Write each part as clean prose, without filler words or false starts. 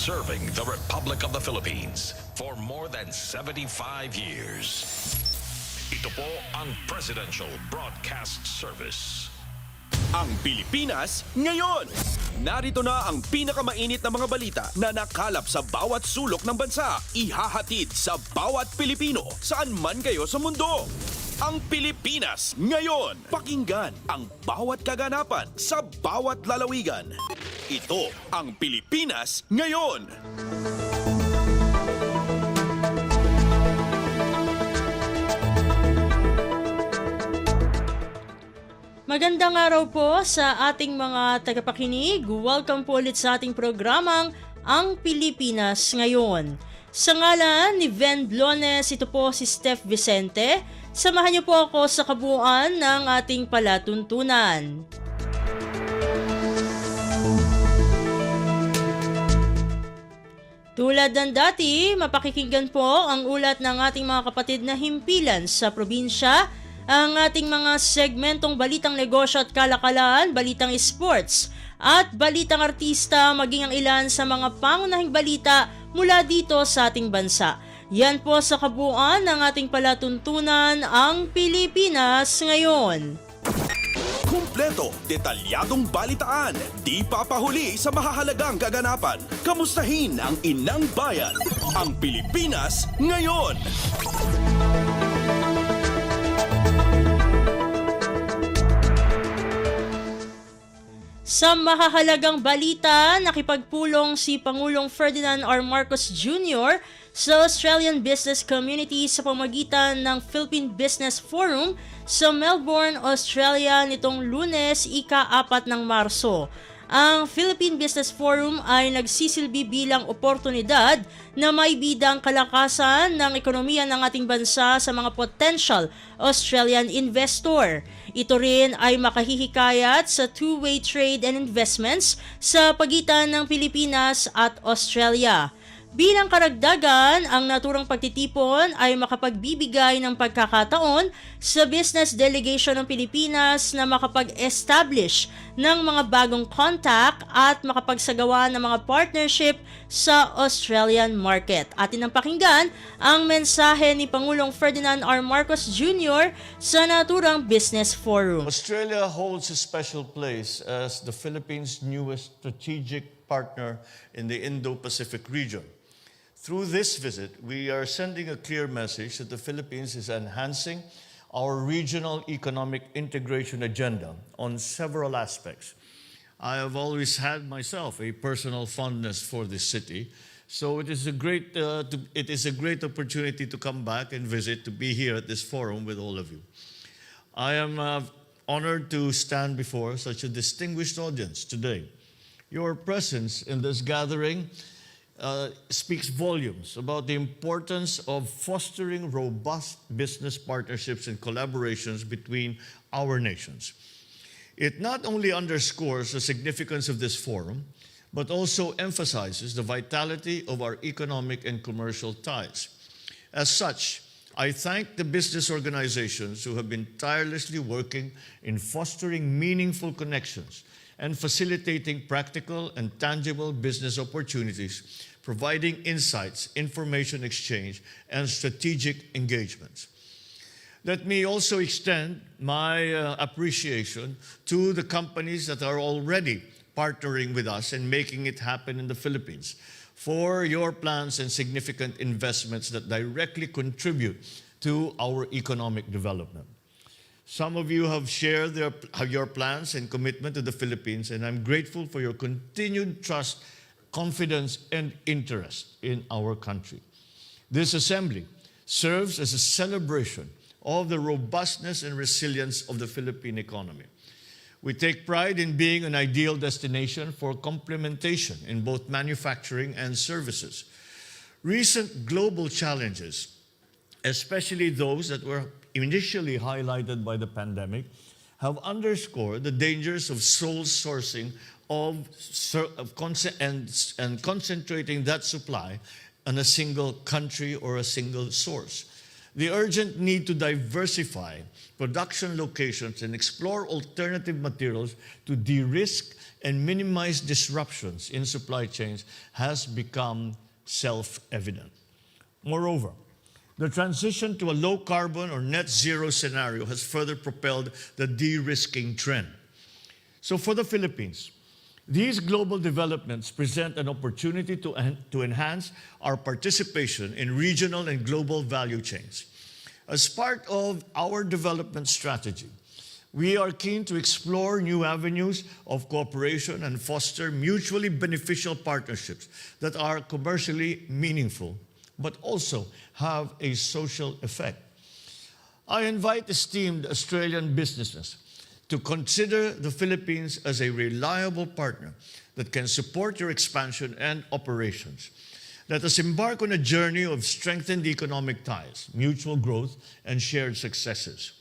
serving the Republic of the Philippines for more than 75 years. Ito po ang Presidential Broadcast Service. Ang Pilipinas ngayon. Narito na ang pinakamainit na mga balita na nakalap sa bawat sulok ng bansa. Ihahatid sa bawat Pilipino saan man kayo sa mundo. Ang Pilipinas ngayon. Pakinggan ang bawat kaganapan sa bawat lalawigan. Ito ang Pilipinas ngayon. Magandang araw po sa ating mga tagapakinig. Welcome po ulit sa ating programang Ang Pilipinas Ngayon. Sa ngalan ni Ven Blones, ito po si Steph Vicente. Samahan niyo po ako sa kabuuan ng ating palatuntunan. Tulad ng dati, mapakikinggan po ang ulat ng ating mga kapatid na himpilan sa probinsya, ang ating mga segmentong balitang negosyo at kalakalan, balitang sports, at balitang artista, maging ang ilan sa mga pangunahing balita mula dito sa ating bansa. Yan po sa kabuuan ng ating palatuntunan, ang Pilipinas Ngayon. Kumpleto, detalyadong balitaan, di papahuli sa mahahalagang kaganapan. Kamustahin ang inang bayan, ang Pilipinas Ngayon. Sa mahahalagang balita, nakipagpulong si Pangulong Ferdinand R. Marcos Jr. sa Australian business community sa pamamagitan ng Philippine Business Forum sa Melbourne, Australia nitong Lunes, ika-4 ng Marso. Ang Philippine Business Forum ay nagsisilbi bilang oportunidad na maibida ang kalakasan ng ekonomiya ng ating bansa sa mga potential Australian investor. Ito rin ay makahihikayat sa two-way trade and investments sa pagitan ng Pilipinas at Australia. Bilang karagdagan, ang naturang pagtitipon ay makapagbibigay ng pagkakataon sa business delegation ng Pilipinas na makapag-establish ng mga bagong contact at makapagsagawa ng mga partnership sa Australian market. Atin ang pakinggan ang mensahe ni Pangulong Ferdinand R. Marcos Jr. sa naturang business forum. Australia holds a special place as the Philippines' newest strategic partner in the Indo-Pacific region. Through this visit, we are sending a clear message that the Philippines is enhancing our regional economic integration agenda on several aspects. I have always had myself a personal fondness for this city, so it is a great opportunity to come back and visit, to be here at this forum with all of you. I am honored to stand before such a distinguished audience today. Your presence in this gathering speaks volumes about the importance of fostering robust business partnerships and collaborations between our nations. It not only underscores the significance of this forum, but also emphasizes the vitality of our economic and commercial ties. As such, I thank the business organizations who have been tirelessly working in fostering meaningful connections and facilitating practical and tangible business opportunities, providing insights, information exchange, and strategic engagements. Let me also extend my appreciation to the companies that are already partnering with us and making it happen in the Philippines for your plans and significant investments that directly contribute to our economic development. Some of you have shared your plans and commitment to the Philippines, and I'm grateful for your continued trust, confidence, and interest in our country. This assembly serves as a celebration of the robustness and resilience of the Philippine economy. We take pride in being an ideal destination for complementation in both manufacturing and services. Recent global challenges, especially those that were initially highlighted by the pandemic, have underscored the dangers of sole sourcing and concentrating that supply on a single country or a single source. The urgent need to diversify production locations and explore alternative materials to de-risk and minimize disruptions in supply chains has become self-evident. Moreover, the transition to a low-carbon or net zero scenario has further propelled the de-risking trend. So for the Philippines, these global developments present an opportunity to enhance our participation in regional and global value chains. As part of our development strategy, we are keen to explore new avenues of cooperation and foster mutually beneficial partnerships that are commercially meaningful, but also have a social effect. I invite esteemed Australian businesses to consider the Philippines as a reliable partner that can support your expansion and operations. Let us embark on a journey of strengthened economic ties, mutual growth, and shared successes.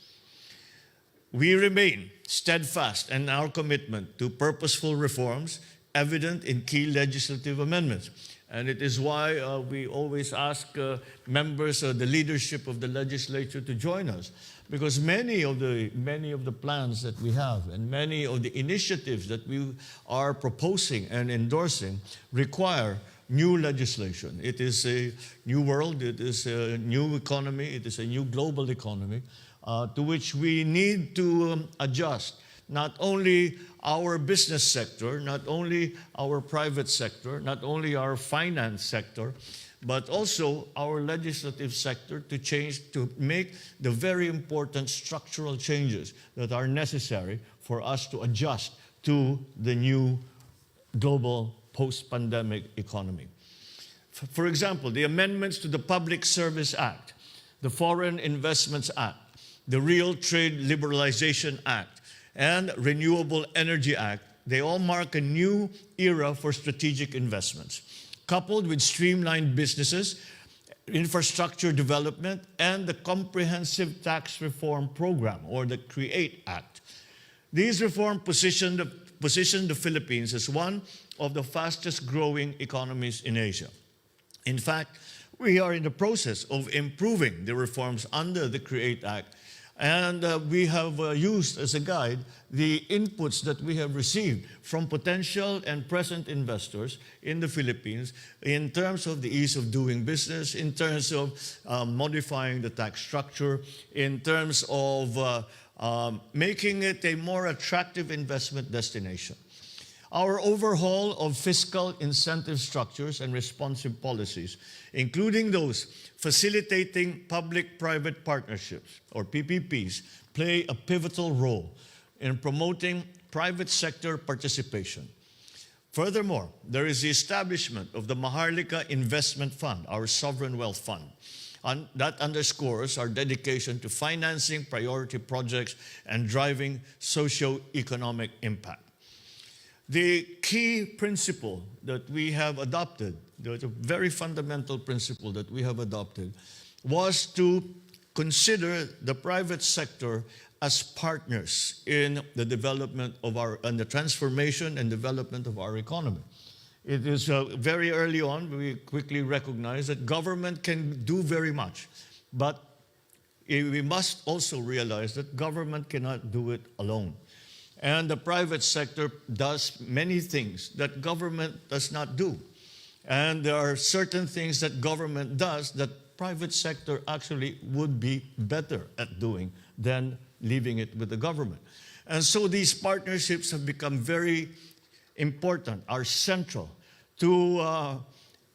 We remain steadfast in our commitment to purposeful reforms evident in key legislative amendments. And it is why we always ask members of the leadership of the legislature to join us, because many of the plans that we have and many of the initiatives that we are proposing and endorsing require new legislation. It is a new world, it is a new economy, it is a new global economy to which we need to adjust not only our business sector, not only our private sector, not only our finance sector, but also our legislative sector to change, to make the very important structural changes that are necessary for us to adjust to the new global post-pandemic economy. For example, the amendments to the Public Service Act, the Foreign Investments Act, the Real Trade Liberalization Act, and Renewable Energy Act, they all mark a new era for strategic investments, coupled with streamlined businesses, infrastructure development, and the Comprehensive Tax Reform Program, or the CREATE Act. These reforms position the Philippines as one of the fastest growing economies in Asia. In fact, we are in the process of improving the reforms under the CREATE Act, and we have used as a guide the inputs that we have received from potential and present investors in the Philippines in terms of the ease of doing business, in terms of modifying the tax structure, in terms of making it a more attractive investment destination. Our overhaul of fiscal incentive structures and responsive policies, including those facilitating public-private partnerships, or PPPs, play a pivotal role in promoting private sector participation. Furthermore, there is the establishment of the Maharlika Investment Fund, our sovereign wealth fund. And that underscores our dedication to financing priority projects and driving socio-economic impact. The key principle that we have adopted, the very fundamental principle that we have adopted, was to consider the private sector as partners in the development of and the transformation and development of our economy. It is very early on, we quickly recognize that government can do very much, but we must also realize that government cannot do it alone. And the private sector does many things that government does not do. And there are certain things that government does that private sector actually would be better at doing than leaving it with the government. And so these partnerships have become very important, are central to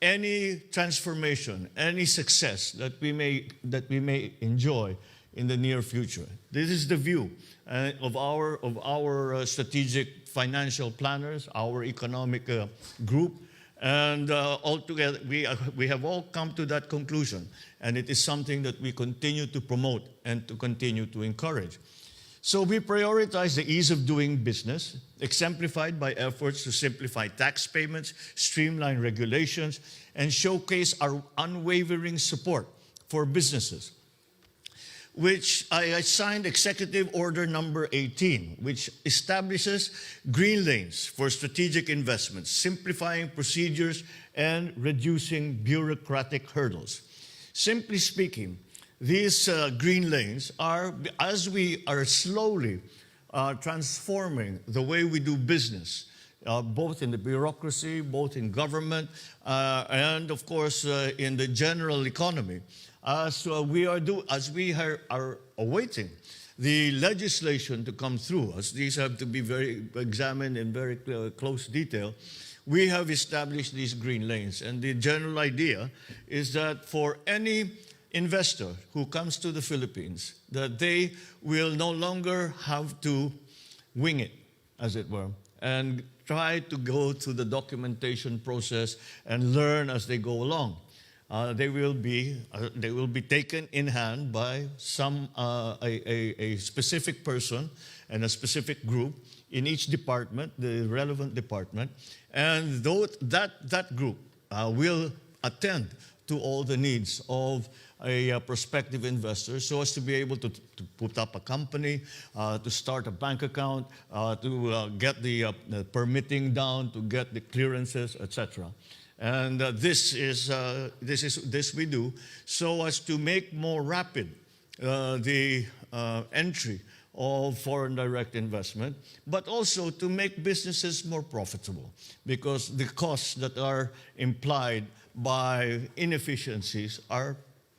any transformation, any success that we may enjoy in the near future. This is the view of our strategic financial planners, our economic group, and altogether we have all come to that conclusion, and it is something that we continue to promote and to continue to encourage. So we prioritize the ease of doing business, exemplified by efforts to simplify tax payments, streamline regulations, and showcase our unwavering support for businesses, which I signed Executive Order number 18, which establishes green lanes for strategic investments, simplifying procedures and reducing bureaucratic hurdles. Simply speaking, these green lanes are, as we are slowly transforming the way we do business both in the bureaucracy, both in government, and of course in the general economy. So we are awaiting the legislation to come through, as these have to be very examined in very close detail. We have established these green lanes, and the general idea is that for any investor who comes to the Philippines, that they will no longer have to wing it, as it were, and try to go through the documentation process and learn as they go along. They will be taken in hand by a specific person and a specific group in each department, the relevant department, and that group will attend to all the needs of a prospective investor, so as to be able to put up a company, to start a bank account, to get the permitting down, to get the clearances, etc. And this we do so as to make more rapid the entry of foreign direct investment, but also to make businesses more profitable, because the costs that are implied by inefficiencies are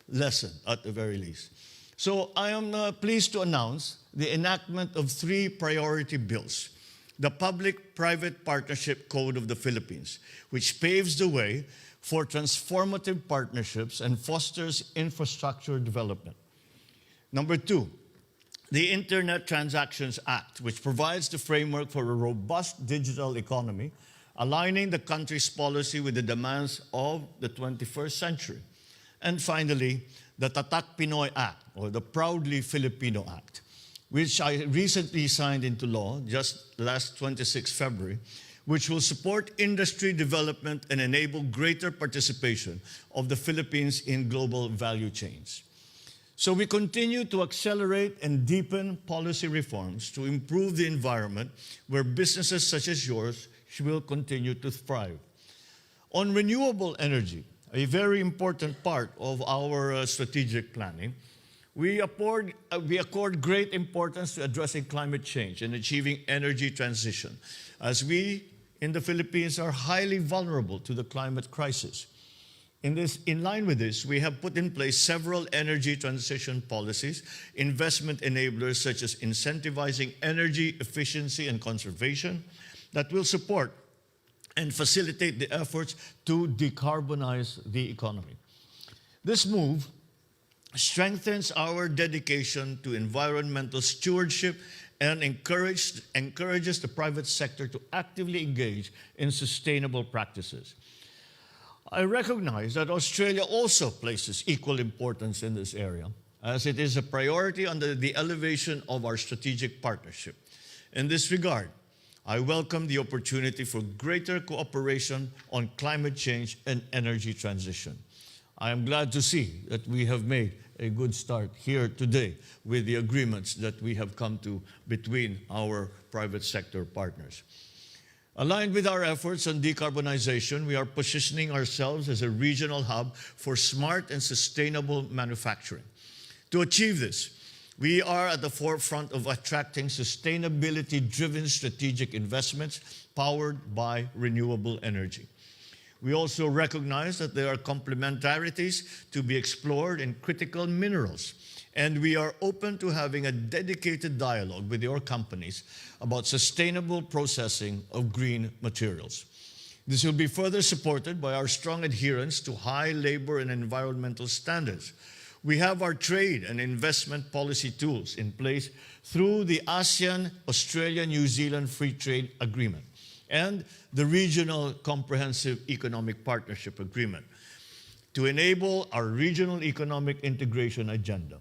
lessened at the very least. So I am pleased to announce the enactment of 3 priority bills. The Public-Private Partnership Code of the Philippines, which paves the way for transformative partnerships and fosters infrastructure development. Number 2, the Internet Transactions Act, which provides the framework for a robust digital economy, aligning the country's policy with the demands of the 21st century. And finally, the Tatak Pinoy Act, or the Proudly Filipino Act, which I recently signed into law just last 26 February, which will support industry development and enable greater participation of the Philippines in global value chains. So we continue to accelerate and deepen policy reforms to improve the environment where businesses such as yours will continue to thrive. On renewable energy, a very important part of our strategic planning, we accord great importance to addressing climate change and achieving energy transition, as we in the Philippines are highly vulnerable to the climate crisis. In line with this, we have put in place several energy transition policies, investment enablers such as incentivizing energy efficiency and conservation that will support and facilitate the efforts to decarbonize the economy. This move strengthens our dedication to environmental stewardship and encourages the private sector to actively engage in sustainable practices. I recognize that Australia also places equal importance in this area, as it is a priority under the elevation of our strategic partnership. In this regard, I welcome the opportunity for greater cooperation on climate change and energy transition. I am glad to see that we have made a good start here today with the agreements that we have come to between our private sector partners. Aligned with our efforts on decarbonization, we are positioning ourselves as a regional hub for smart and sustainable manufacturing. To achieve this, we are at the forefront of attracting sustainability-driven strategic investments powered by renewable energy. We also recognize that there are complementarities to be explored in critical minerals, and we are open to having a dedicated dialogue with your companies about sustainable processing of green materials. This will be further supported by our strong adherence to high labor and environmental standards. We have our trade and investment policy tools in place through the ASEAN-Australia-New Zealand Free Trade Agreement and the Regional Comprehensive Economic Partnership Agreement to enable our regional economic integration agenda.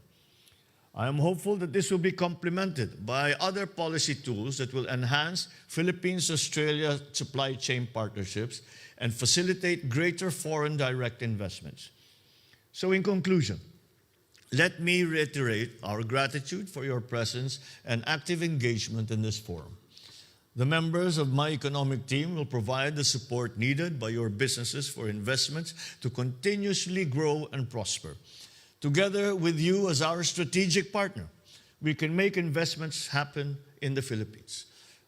I am hopeful that this will be complemented by other policy tools that will enhance Philippines-Australia supply chain partnerships and facilitate greater foreign direct investments. So in conclusion, let me reiterate our gratitude for your presence and active engagement in this forum. The members of my economic team will provide the support needed by your businesses for investments to continuously grow and prosper. Together with you as our strategic partner, we can make investments happen in the Philippines.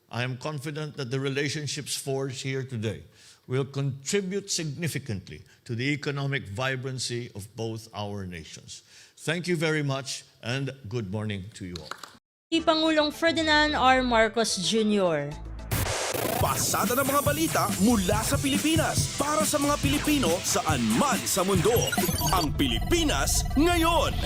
I am confident that the relationships forged here today will contribute significantly to the economic vibrancy of both our nations. Thank you very much and good morning to you all. Si Pangulong Ferdinand R. Marcos Jr. Pasada ng mga balita mula sa Pilipinas para sa mga Pilipino saan man sa mundo. Ang Pilipinas ngayon.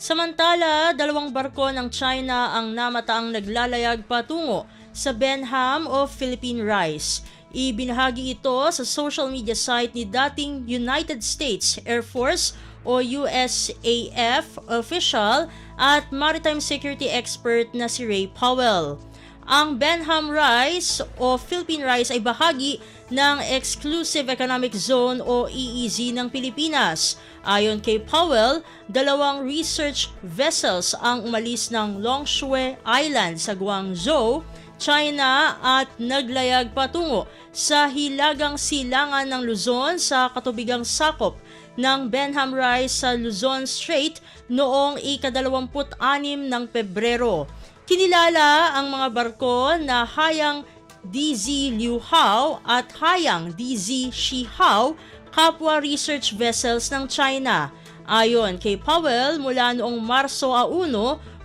Samantala, 2 barko ng China ang namataang naglalayag patungo sa Benham o Philippine Rice. Ibinahagi ito sa social media site ni dating United States Air Force o USAF official at maritime security expert na si Ray Powell. Ang Benham Rice o Philippine Rice ay bahagi ng Exclusive Economic Zone o EEZ ng Pilipinas. Ayon kay Powell, 2 research vessels ang umalis ng Longshui Island sa Guangzhou, China at naglayag patungo sa hilagang silangan ng Luzon sa katubigang sakop ng Benham Rice sa Luzon Strait noong ika-26 ng Pebrero. Kinilala ang mga barko na Hayang DZ Liu Hao at Hayang DZ Shi Hao, kapwa research vessels ng China. Ayon kay Powell, mula noong Marso 1,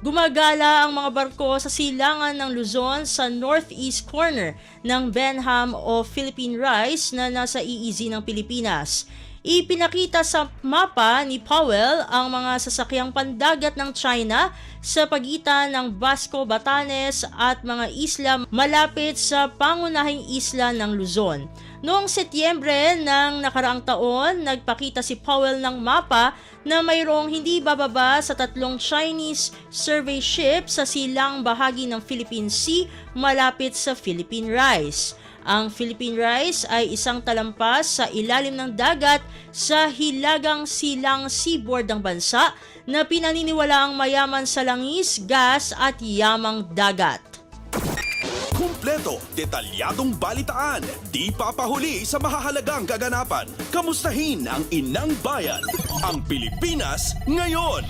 gumagala ang mga barko sa silangan ng Luzon sa northeast corner ng Benham o Philippine Rice na nasa EEZ ng Pilipinas. Ipinakita sa mapa ni Powell ang mga sasakyang pandagat ng China sa pagitan ng Basco, Batanes at mga isla malapit sa pangunahing isla ng Luzon. Noong Setyembre ng nakaraang taon, nagpakita si Powell ng mapa na mayroong hindi bababa sa 3 Chinese survey ships sa silang bahagi ng Philippine Sea malapit sa Philippine Rice. Ang Philippine Rice ay isang talampas sa ilalim ng dagat sa hilagang silang seaboard ng bansa na pinaniniwalaang mayaman sa langis, gas at yamang dagat. Kumpleto, detalyadong balitaan, di papahuli sa mahahalagang kaganapan. Kamustahin ang inang bayan, ang Pilipinas ngayon.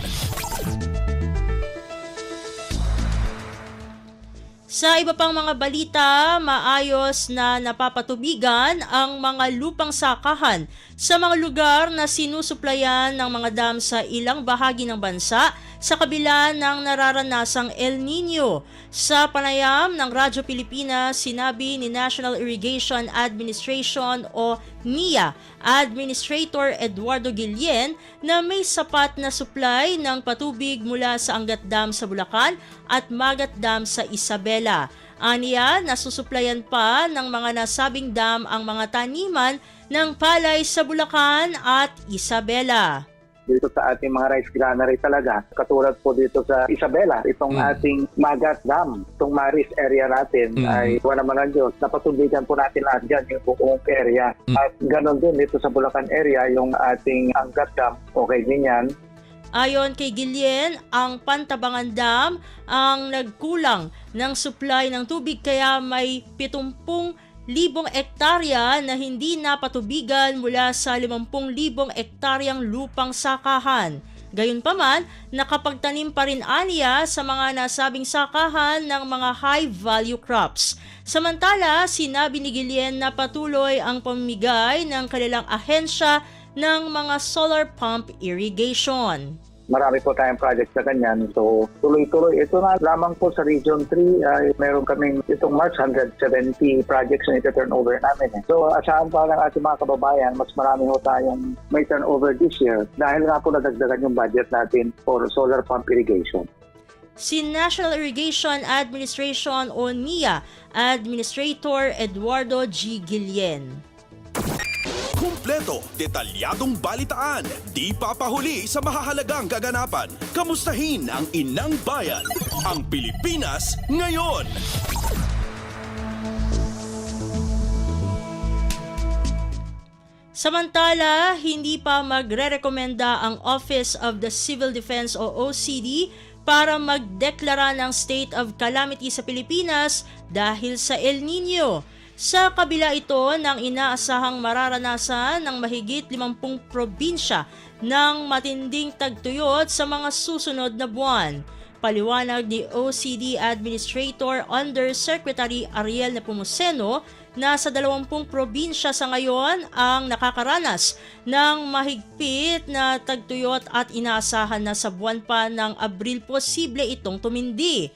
Sa iba pang mga balita, maayos na napapatubigan ang mga lupang sakahan sa mga lugar na sinusuplayan ng mga dam sa ilang bahagi ng bansa sa kabila ng nararanasang El Nino. Sa panayam ng Radyo Pilipinas, sinabi ni National Irrigation Administration o NIA Administrator Eduardo Guillen na may sapat na supply ng patubig mula sa Angat Dam sa Bulacan at Magat Dam sa Isabela. Aniya, nasusuplayan pa ng mga nasabing dam ang mga taniman ng palay sa Bulacan at Isabela. Dito sa ating mga rice granary talaga, katulad po dito sa Isabela, itong ating Magat Dam, itong Maris area natin ay wala naman ang Diyos. Napatubigan po natin lahat dyan yung buong area. At ganon din dito sa Bulacan area, yung ating Angat Dam, okay din yan. Ayon kay Guillen, ang Pantabangan Dam ang nagkulang ng supply ng tubig kaya may 70,000 ektarya na hindi napatubigan mula sa 50,000 ektaryang lupang sakahan. Gayunpaman, nakapagtanim pa rin aniya sa mga nasabing sakahan ng mga high-value crops. Samantala, sinabi ni Guillen na patuloy ang pamimigay ng kanilang ahensya ng mga solar pump irrigation. Marami po tayong project sa ganyan. So, tuloy-tuloy. Ito na lamang po sa Region 3, ay meron kaming itong March 170 projects na ito-turnover namin. So, asahan pa ng ating mga kababayan, mas marami po tayong may turnover this year dahil nga po nadagdagan yung budget natin for solar pump irrigation. Si National Irrigation Administration o NIA Administrator Eduardo G. Guillen. Kumpleto, detalyadong balitaan, di papahuli sa mahahalagang kaganapan. Kamustahin ang inang bayan, ang Pilipinas ngayon. Samantala, hindi pa magre-rekomenda ang Office of the Civil Defense o OCD para magdeklara ng state of calamity sa Pilipinas dahil sa El Nino. Sa kabila ito ng inaasahang mararanasan ng mahigit 50 probinsya ng matinding tagtuyot sa mga susunod na buwan. Paliwanag ni OCD Administrator Undersecretary Ariel Nepomuceno na sa 20 probinsya sa ngayon ang nakakaranas ng mahigpit na tagtuyot at inaasahan na sa buwan pa ng Abril posible itong tumindi.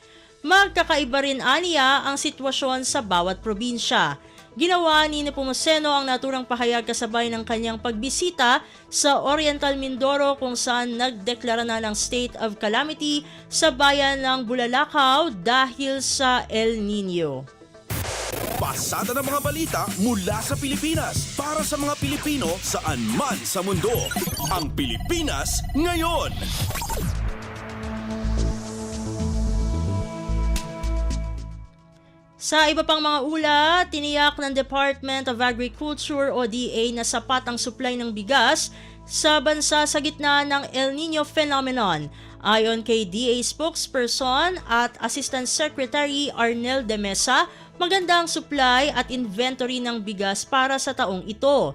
Magkakaiba rin aniya ang sitwasyon sa bawat probinsya. Ginawa ni Nepomuceno ang naturang pahayag kasabay ng kanyang pagbisita sa Oriental Mindoro kung saan nagdeklara na ng state of calamity sa bayan ng Bulalakaw dahil sa El Nino. Pasada ng mga balita mula sa Pilipinas para sa mga Pilipino saan man sa mundo. Ang Pilipinas ngayon. Sa iba pang mga ulat, tiniyak ng Department of Agriculture o DA na sapat ang supply ng bigas sa bansa sa gitna ng El Nino phenomenon. Ayon kay DA spokesperson at Assistant Secretary Arnel de Mesa, maganda ang supply at inventory ng bigas para sa taong ito.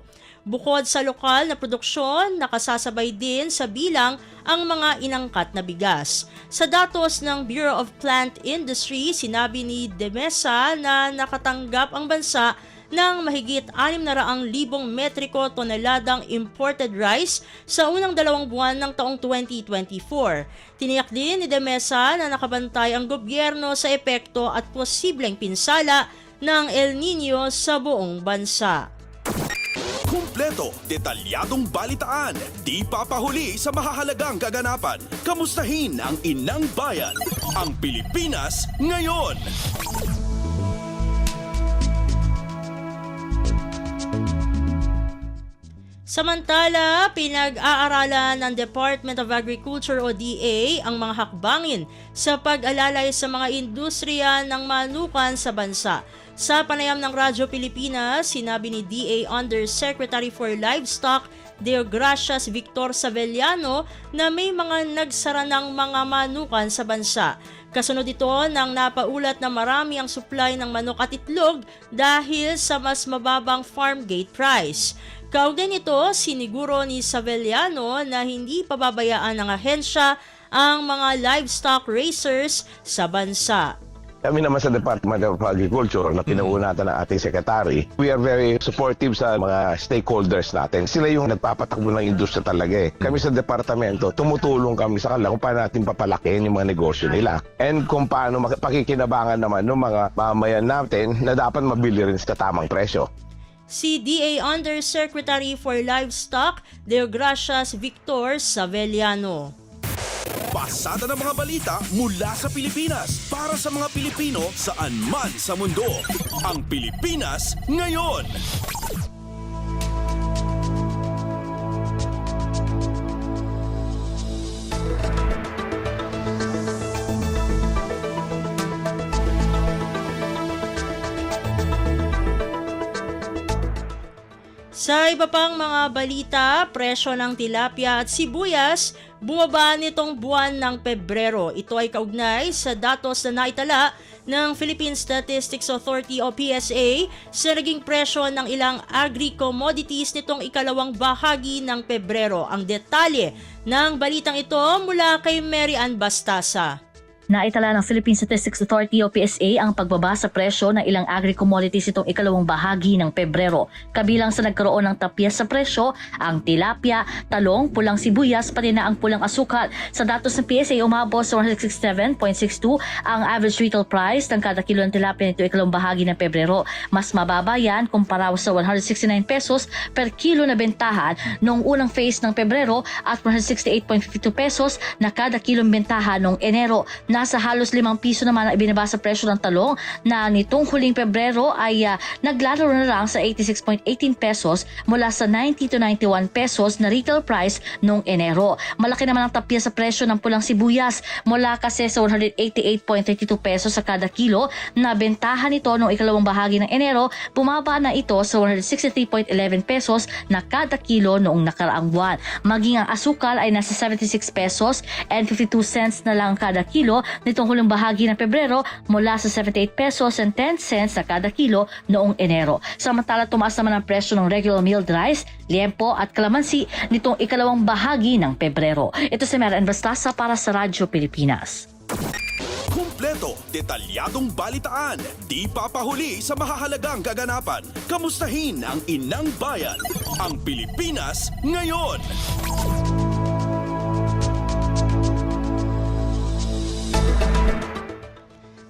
Bukod sa lokal na produksyon, nakasasabay din sa bilang ang mga inangkat na bigas. Sa datos ng Bureau of Plant Industry, sinabi ni De Mesa na nakatanggap ang bansa ng mahigit 600,000 metriko toneladang imported rice sa unang 2 buwan ng taong 2024. Tiniyak din ni De Mesa na nakabantay ang gobyerno sa epekto at posibleng pinsala ng El Nino sa buong bansa. Kumpleto, detalyadong balitaan, di papahuli sa mahahalagang kaganapan. Kamustahin ang inang bayan, ang Pilipinas ngayon. Samantala, pinag-aaralan ng Department of Agriculture o DA ang mga hakbangin sa pag-alalay sa mga industriya ng manukan sa bansa. Sa panayam ng Radyo Pilipinas, sinabi ni DA Undersecretary for Livestock Deogracias Victor Savellano na may mga nagsara ng mga manukan sa bansa. Kasunod ito nang napaulat na marami ang supply ng manok at itlog dahil sa mas mababang farm gate price. Kaugnay nito, siniguro ni Savellano na hindi pababayaan ng ahensya ang mga livestock raisers sa bansa. Kami naman sa Department of Agriculture na pinuunatan ng ating secretary, we are very supportive sa mga stakeholders natin. Sila yung nagpapatakbo ng industriya talaga eh. Kami sa departamento, tumutulong kami sa kanila kung paano natin papalakihin yung mga negosyo nila. And kung paano pakikinabangan naman ng mga mamayan natin na dapat mabili rin sa tamang presyo. Si DA Undersecretary for Livestock Deogracias Victor Savellano. Pasada ng mga balita mula sa Pilipinas para sa mga Pilipino saan man sa mundo. Ang Pilipinas ngayon. Sa iba pang mga balita, presyo ng tilapia at sibuyas bumaba nitong buwan ng Pebrero. Ito ay kaugnay sa datos na naitala ng Philippine Statistics Authority o PSA sa naging presyo ng ilang agri-commodities nitong ikalawang bahagi ng Pebrero. Ang detalye ng balitang ito mula kay Mary Ann Bastasa. Naitala ng Philippine Statistics Authority o PSA ang pagbaba sa presyo ng ilang agri-commodities itong ikalawang bahagi ng Pebrero. Kabilang sa nagkaroon ng tapyas sa presyo, ang tilapia, talong, pulang sibuyas, pati na ang pulang asukal. Sa datos ng PSA, umabot sa 167.62 ang average retail price ng kada kilo ng tilapia nito ikalawang bahagi ng Pebrero. Mas mababa yan kumpara sa 169 pesos per kilo na bentahan noong unang phase ng Pebrero at 168.52 pesos na kada kilong bentahan noong Enero. Nasa halos 5 piso naman ang ibinaba sa presyo ng talong na nitong huling Pebrero ay naglalaro na lang sa 86.18 pesos mula sa 90 to 91 pesos na retail price noong Enero. Malaki naman ang tapya sa presyo ng pulang sibuyas mula kasi sa 188.32 pesos sa kada kilo na bentahan ito noong ikalawang bahagi ng Enero, bumaba na ito sa 163.11 pesos na kada kilo noong nakaraang buwan. Maging ang asukal ay nasa 76 pesos and 52 cents na lang kada kilo nitong huling bahagi ng Pebrero mula sa 78 pesos and 10 cents sa kada kilo noong Enero. Samantala tumaas naman ang presyo ng regular milled rice, liempo at kalamansi nitong ikalawang bahagi ng Pebrero. Ito si Maren Bastasa para sa Radyo Pilipinas. Kumpleto, detalyadong balitaan, di papahuli sa mahahalagang kaganapan. Kamustahin ang inang bayan, ang Pilipinas ngayon.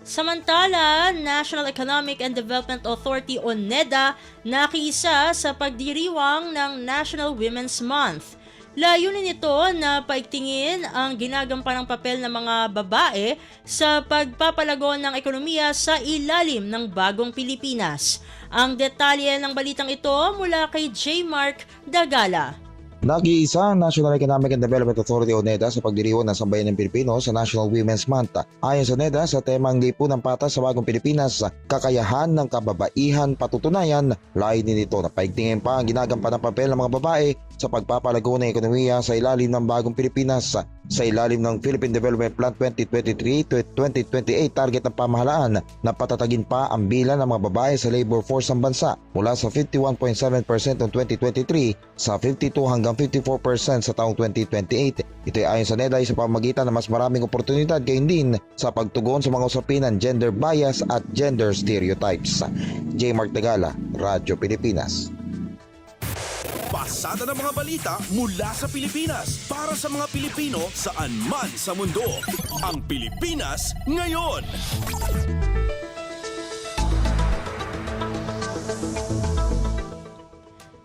Samantala, National Economic and Development Authority o NEDA nakiisa sa pagdiriwang ng National Women's Month. Layunin nito na paigtingin ang ginagampanang papel ng mga babae sa pagpapalago ng ekonomiya sa ilalim ng bagong Pilipinas. Ang detalye ng balitang ito mula kay J. Mark Dagala. Nag-iisa ang National Economic and Development Authority o NEDA sa pagdiriwang ng Sambayanang Pilipino sa National Women's Month. Ayon sa NEDA, sa temang Lipunang Patas sa Bagong Pilipinas, kakayahan ng kababaihan patutunayan, layunin nito na paigtingin pa ang ginagampanang papel ng mga babae sa pagpapalago ng ekonomiya sa ilalim ng Bagong Pilipinas. Sa ilalim ng Philippine Development Plan 2023-2028 target ng pamahalaan na patatagin pa ang bilang ng mga babae sa labor force ng bansa mula sa 51.7% noong 2023 sa 52 hanggang 54% sa taong 2028. Ito ay ayon sa NEDA sa pamamagitan ng mas maraming oportunidad gayon din sa pagtugon sa mga usapin ng gender bias at gender stereotypes. J. Mark Tagala, Radyo Pilipinas. Pasada ng mga balita mula sa Pilipinas para sa mga Pilipino saan man sa mundo. Ang Pilipinas ngayon.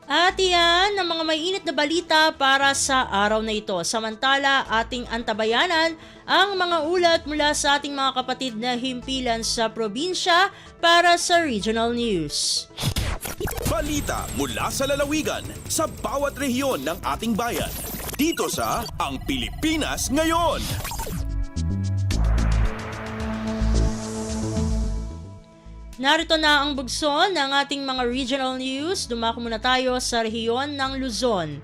At iyan ang mga mainit na balita para sa araw na ito. Samantala, ating antabayanan ang mga ulat mula sa ating mga kapatid na himpilan sa probinsya para sa Regional News. Balita mula sa lalawigan sa bawat rehiyon ng ating bayan. Dito sa Ang Pilipinas Ngayon. Narito na ang bugso ng ating mga regional news. Dumako muna tayo sa rehiyon ng Luzon.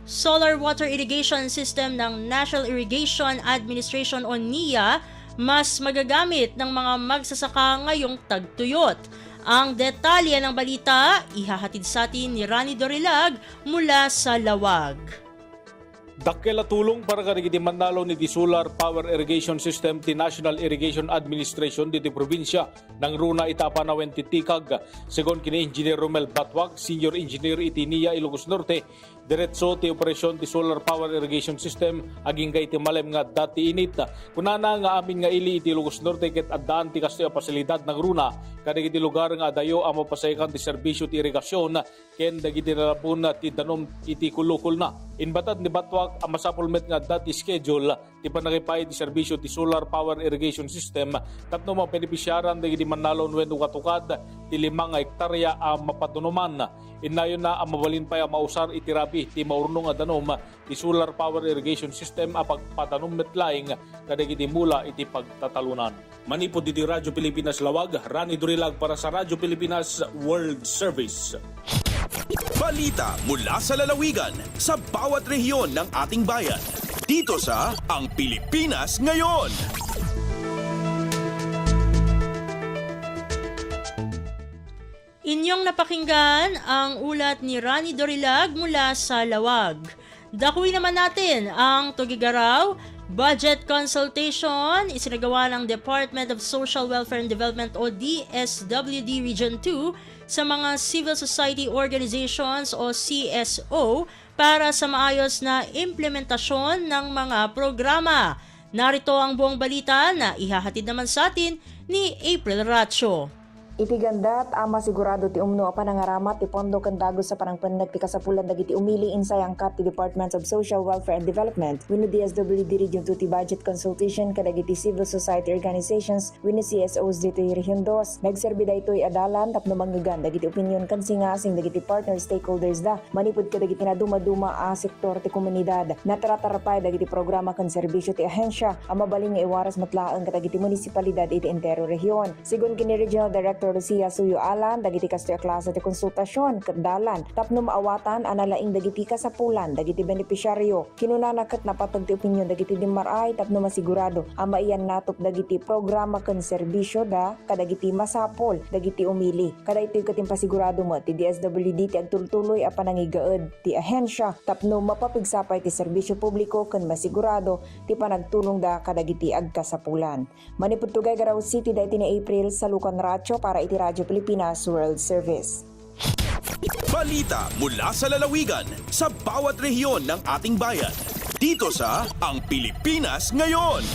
Solar water irrigation system ng National Irrigation Administration o NIA mas magagamit ng mga magsasaka ngayong tagtuyot. Ang detalye ng balita, ihahatid sa atin ni Rani Dorilag mula sa Lawag. Dakkel tulong para karigiti Manalo ni di Solar Power Irrigation System ti National Irrigation Administration diti probinsya ng Runa Itapa na Wentitikag. Segon kini Engineer Romel Batwag, Senior Engineer iti NIA Ilocos Norte, diretso ti operasyon ti Solar Power Irrigation System aging kay ti malem nga dati init. Kunana nga amin nga ili iti Ilocos Norte ket addaan ti kastoy a pasilidad ng Runa kadagiti lugar nga adayo a mapasaykan ti serbisyo ti irigasyon ken dagiti narapon ti danom iti kulukul na. Inbatad ni Batwag ang masapulmet nga dati schedule ti panakipay ti serbisyo ti Solar Power Irrigation System tapno mga benepisyaran dagiti Manalo wenno katukad ti 5 hektarya a mapatunuman. Inayon na ang mabalin pa ang mausar itirabi ti maurnong nga danom ti Solar Power Irrigation System a pagpatanom metlaing kadagiti mula iti pagtatalunan. Manipod diti Radyo Pilipinas Lawag, Rani Durilag para sa Radyo Pilipinas World Service. Balita mula sa lalawigan sa bawat rehiyon ng ating bayan. Dito sa Ang Pilipinas Ngayon. Inyong napakinggan ang ulat ni Rani Dorilag mula sa Lawag. Dakuin naman natin ang Tugigaraw Budget Consultation isinagawa ng Department of Social Welfare and Development o DSWD Region 2 sa mga Civil Society Organizations o CSO para sa maayos na implementasyon ng mga programa. Narito ang buong balita na ihahatid naman sa atin ni April Racho. Iti gandat, ama sigurado ti umno a panangaramat ti pondo ken dagos sa panangpennek ti kasapulan dagiti umili insay angkat ti Department of Social Welfare and Development wenno DSWD Region 2 ti budget consultation kadagiti civil society organizations wenno CSOs diti Region 2. Nagserbi daytoy adalan tapno manggagan dagiti opinion ken singasing dagiti partner stakeholders da manipud kadagiti na duma-duma a sektor ti komunidad. Nataratarapay dagiti programa ken serbisyo ti ahensya a mabalin nga iwaras matlaeng kadagiti munisipalidad iti entero rehiyon. Sigon kini Regional Director Dr. Lucia Suyo Alan dagiti kastoy a klase ti konsultasyon ket dalan tapno maawatan analaing dagiti kasapulan dagiti benepisyaryo kinunana ket napatag ti opinyon dagiti dimmaray tapno masigurado ang maiyan natop dagiti programa ken serbisyo da kadagiti masapol dagiti umili kada ito'y kating pasigurado mo ti DSWD ti agtultuloy a panangigaed ti ahensya tapno mapapigsapay ti serbisyo publiko ken masigurado ti panagtulong da kadagiti agkasapulan. Manipud tugay Garaw City dahiti ni April sa Lucan Racho para iti Radyo Pilipinas World Service. Balita mula sa lalawigan sa bawat rehiyon ng ating bayan. Dito sa Ang Pilipinas Ngayon.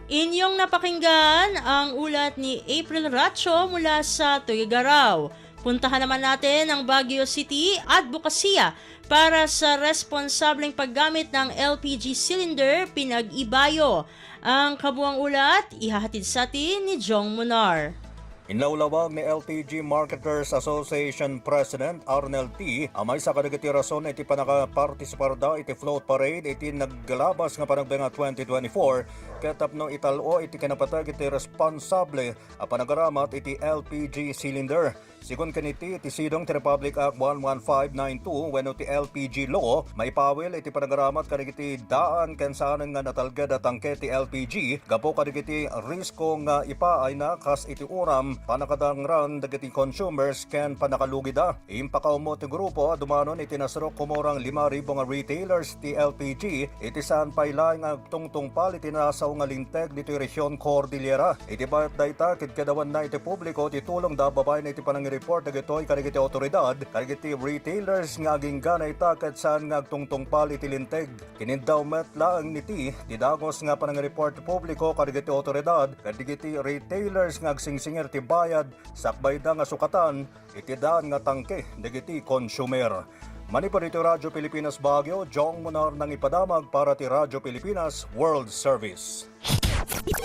Inyong napakinggan ang ulat ni April Racho mula sa Tuigaraw. Puntahan naman natin ang Baguio City Advocacia para sa responsableng paggamit ng LPG cylinder pinag-ibayo. Ang kabuang ulat, ihahatid sa atin ni Jong Munar. Inlawlawag ni LPG Marketers Association President Arnel T. Amay sa kadagiti rason iti panakapartisipar da iti float parade iti naggalabas nga panagbenga 2024 katapno italo iti kanapatag iti responsable a panagaramat iti LPG cylinder. Sigun kaniti iti sidong ti Republic Act 11592 wenno ti LPG law maipawil iti panagaramat kadagiti daan ken saan nga natalged a tangke ti LPG gapo kadagiti risko nga ipaay na kas iti uram panakadangran dagiti consumers ken panakalugida. Impakaw mo ti grupo dumanon iti nasrok kumurang 5,000 nga retailers ti LPG iti saan pailay nga tungtungpal iti nasaw nga linteg diti Region Cordillera. Iti bayat dayta ket kadawan na iti publiko ti tulong da babay na iti report dagitoy kadagiti otoridad kadagiti retailers nga agingganay ta ket saan nga agtungtungpal iti linteg. Kinindaw met laeng niti didagos nga panang-report publiko kadagiti otoridad kadagiti retailers nga agsingsingir ti bayad sakbay da nga sukatan iti daan nga tangke dagiti consumer. Manipod iti Radyo Pilipinas Baguio, Jong Munar nang ipadamag para ti Radyo Pilipinas World Service.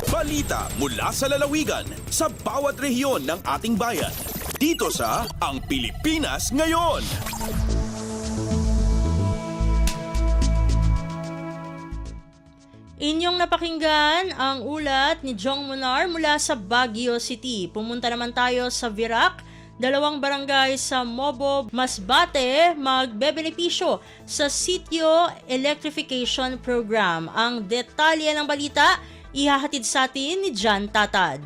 Balita mula sa lalawigan sa bawat rehiyon ng ating bayan. Dito sa Ang Pilipinas Ngayon. Inyong napakinggan ang ulat ni Jong Munar mula sa Baguio City. Pumunta naman tayo sa Virac. 2 barangay sa Mobo, Masbate magbebenepisyo sa Sitio Electrification Program. Ang detalye ng balita ihahatid sa atin ni Jan Tatad.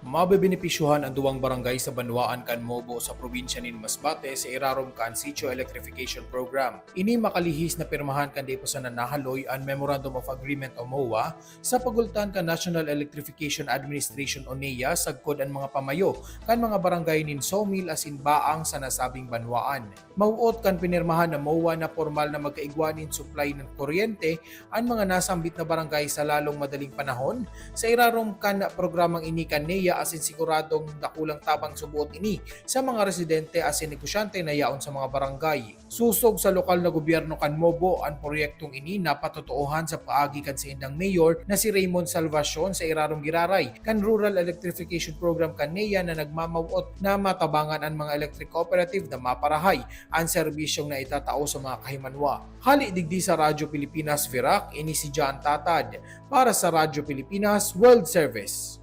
Mabebenepisyuhan ang 2 barangay sa Banwaan, Canmobo sa probinsya ni Masbate sa irarom kan Sitio Electrification Program. Ini makalihis na pirmahan kan po sa nanahaloy ang Memorandum of Agreement o MOA sa pagultan kan National Electrification Administration o NEA sagkod ang mga pamayo kan mga barangay nin Somil asin Baang sa nasabing Banwaan. Mauot kan pinirmahan na MOA na formal na magkaigwanin supply ng kuryente ang mga nasambit na barangay sa lalong madaling panahon sa irarom kan programang ini kan NEA asin siguradong dakulang tabang subuot ini sa mga residente asin negosyante na yaon sa mga barangay. Susog sa lokal na gobyerno kan Mobo ang proyektong ini napatotoohan sa paagi kan sa indang mayor na si Raymond Salvacion sa irarong giraray kan Rural Electrification Program kan NEA na nagmamawot na matabangan ang mga electric cooperative na maparahay ang serbisyong na itatao sa mga kahimanwa. Hali digdi sa Radyo Pilipinas Virac, ini si John Tatad para sa Radyo Pilipinas World Service.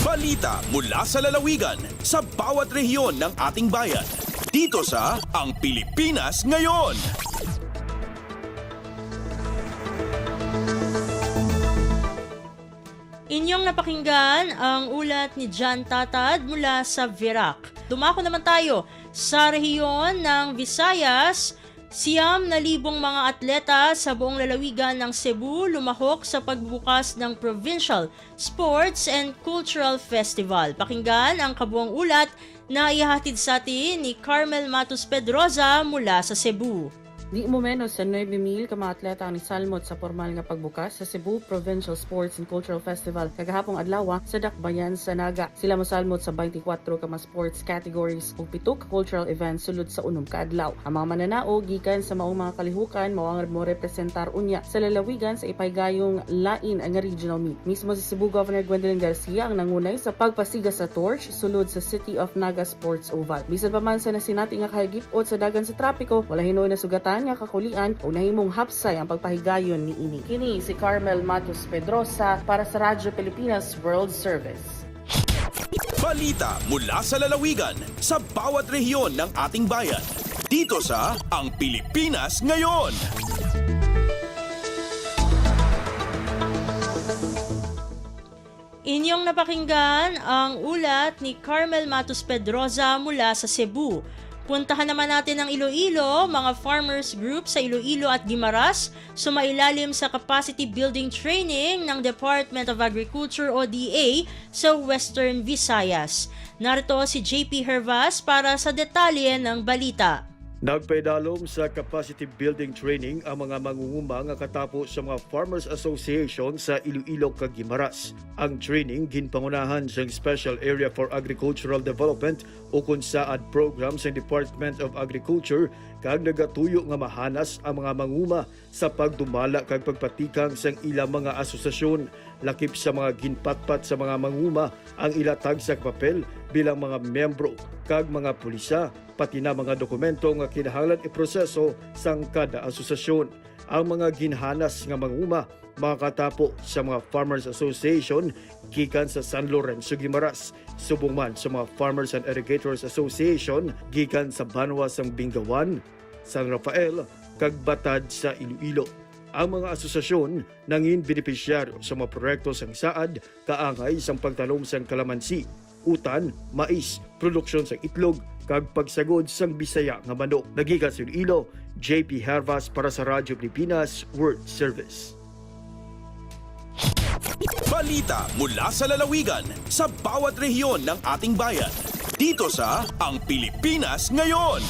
Balita mula sa lalawigan sa bawat rehiyon ng ating bayan. Dito sa Ang Pilipinas Ngayon. Inyong napakinggan ang ulat ni Jan Tatad mula sa Virac. Dumako naman tayo sa rehiyon ng Visayas. 9,000 mga atleta sa buong lalawigan ng Cebu lumahok sa pagbubukas ng Provincial Sports and Cultural Festival. Pakinggan ang kabuang ulat na ihahatid sa atin ni Carmel Matos Pedroza mula sa Cebu. Di mo menos sa 9,000 ka mga atleta ang nisalmot sa formal nga pagbukas sa Cebu Provincial Sports and Cultural Festival kagahapong adlaw sa Dakbayan sa Naga. Sila mosalmot sa 24 ka mga sports categories ug 7 ka cultural events sulod sa unom ka adlaw. Ang mga mananao gikan sa maong mga kalihukan mao ang representar unya sa lalawigan sa ipaygayong lain ang regional meet. Mismo si Cebu Governor Gwendolyn Garcia ang nangunay sa pagpasiga sa torch sulod sa City of Naga Sports Oval. Bisan pa man sa nasinati nga kahigip-ot sa dagan sa trapiko, wala hinoy na sugatan nga kakulian o nahimong hapsay ang pagpahigayon ni ini. Kini si Carmel Matos Pedrosa para sa Radyo Pilipinas World Service. Balita mula sa lalawigan sa bawat rehiyon ng ating bayan. Dito sa Ang Pilipinas Ngayon. Inyong napakinggan ang ulat ni Carmel Matos Pedrosa mula sa Cebu. Puntahan naman natin ang Iloilo, mga farmers group sa Iloilo at Guimaras sumailalim sa capacity building training ng Department of Agriculture o DA sa Western Visayas. Narito si JP Hervas para sa detalye ng balita. Nagpaidalom sa capacity building training ang mga mangunguma nga katapos sa mga Farmers Association sa Iloilo kag Guimaras. Ang training ginpangunahan sa Special Area for Agricultural Development o KUNSAAD program sa Department of Agriculture kag nagatuyo nga mahanas ang mga manguma sa pagdumala kag pagpatikang sa ilang mga asosasyon. Lakip sa mga ginpatpat sa mga manguma ang ilatag sa papel bilang mga membro kag mga pulisa, pati na mga dokumento nga kinahanglan iproseso sang kada asosasyon. Ang mga ginhanas nga manguma makatapo sa mga Farmers Association gikan sa San Lorenzo, Guimaras, subong man sa mga Farmers and Irrigators Association gikan sa Banwa sang Bingawan, San Rafael, kag Batad sa Iloilo. Ang mga asosasyon nangin benepisyaryo sa mga proyekto sang saad kaangay sang pagtalom sang kalamansi, utan, mais, produksyon sang itlog, kag pagsagod sang Bisaya nga manok. Nagikan sa Iloilo, JP Hervas para sa Radyo Pilipinas World Service. Balita mula sa lalawigan sa bawat rehiyon ng ating bayan. Dito sa Ang Pilipinas Ngayon.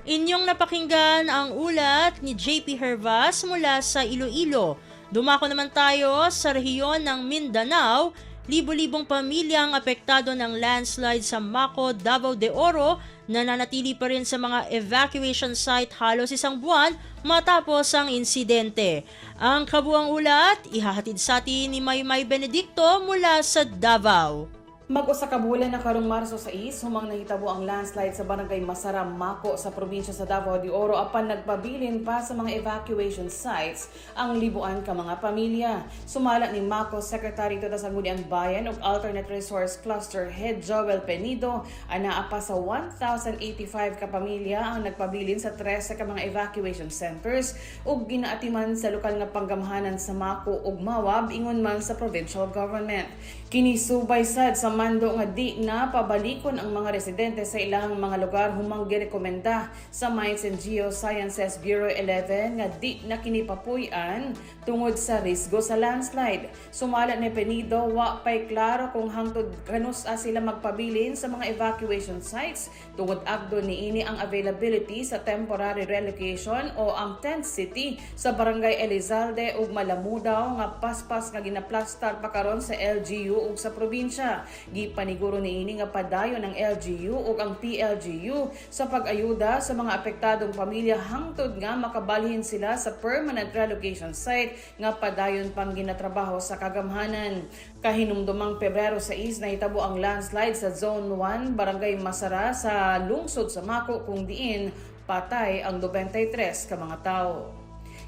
Inyong napakinggan ang ulat ni JP Hervas mula sa Iloilo. Dumako naman tayo sa rehiyon ng Mindanao. Libo-libong pamilyang apektado ng landslide sa Maco, Davao de Oro na nanatili pa rin sa mga evacuation site halos isang buwan matapos ang insidente. Ang kabuang ulat, ihahatid sa atin ni Maymay Benedicto mula sa Davao. Mag-usa ka bulan na karong Marso 6, humang nahitabo ang landslide sa barangay Masara, Maco sa probinsya sa Davao de Oro apan nagpabilin pa sa mga evacuation sites ang libuan ka mga pamilya. Sumala ni Maco Secretary to sa Sangguniang Bayan ug Alternate Resource Cluster Head Joel Penido, anaa pa sa 1,085 ka pamilya ang nagpabilin sa 13 ka mga evacuation centers ug ginaatiman sa lokal nga panggamhanan sa Maco ug Mawab ingon man sa provincial government. Kinisubay sad sa mando nga di na pabalikon ang mga residente sa ilang mga lugar humang girekomenda sa Mines and Geosciences Bureau 11 nga di na kinipapuy-an tungod sa risgo sa landslide. Sumala ni Penido, wa pay klaro kung hangtod kanusa sila magpabilin sa mga evacuation sites tungod agdo niini ang availability sa temporary relocation o ang tent city sa Barangay Elizalde ug Malamudaw nga paspas nga ginaplastar pa karon sa LGU ug sa probinsya. Gipaniguro niini nga padayon ng LGU ug ang PLGU sa pag-ayuda sa mga apektadong pamilya hangtod nga makabalhin sila sa permanent relocation site nga padayon pang ginatrabaho sa kagamhanan. Kahinumdumang Pebrero 6 nahitabo ang landslide sa Zone 1, Barangay Masara sa lungsod sa Maco kung diin patay ang 23 ka mga tao.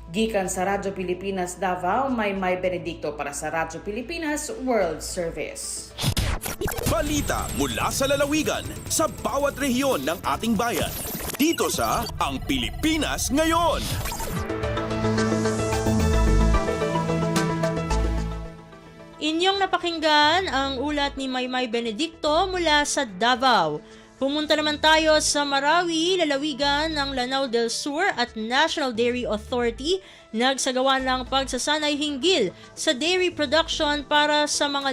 Gikan sa Radyo Pilipinas Davao, Maymay Benedicto para sa Radyo Pilipinas World Service. Balita mula sa lalawigan sa bawat rehiyon ng ating bayan. Dito sa Ang Pilipinas Ngayon. Inyong napakinggan ang ulat ni Maymay Benedicto mula sa Davao. Pumunta naman tayo sa Marawi, lalawigan ng Lanao del Sur at National Dairy Authority nagsagawa ng pagsasanay hinggil sa dairy production para sa mga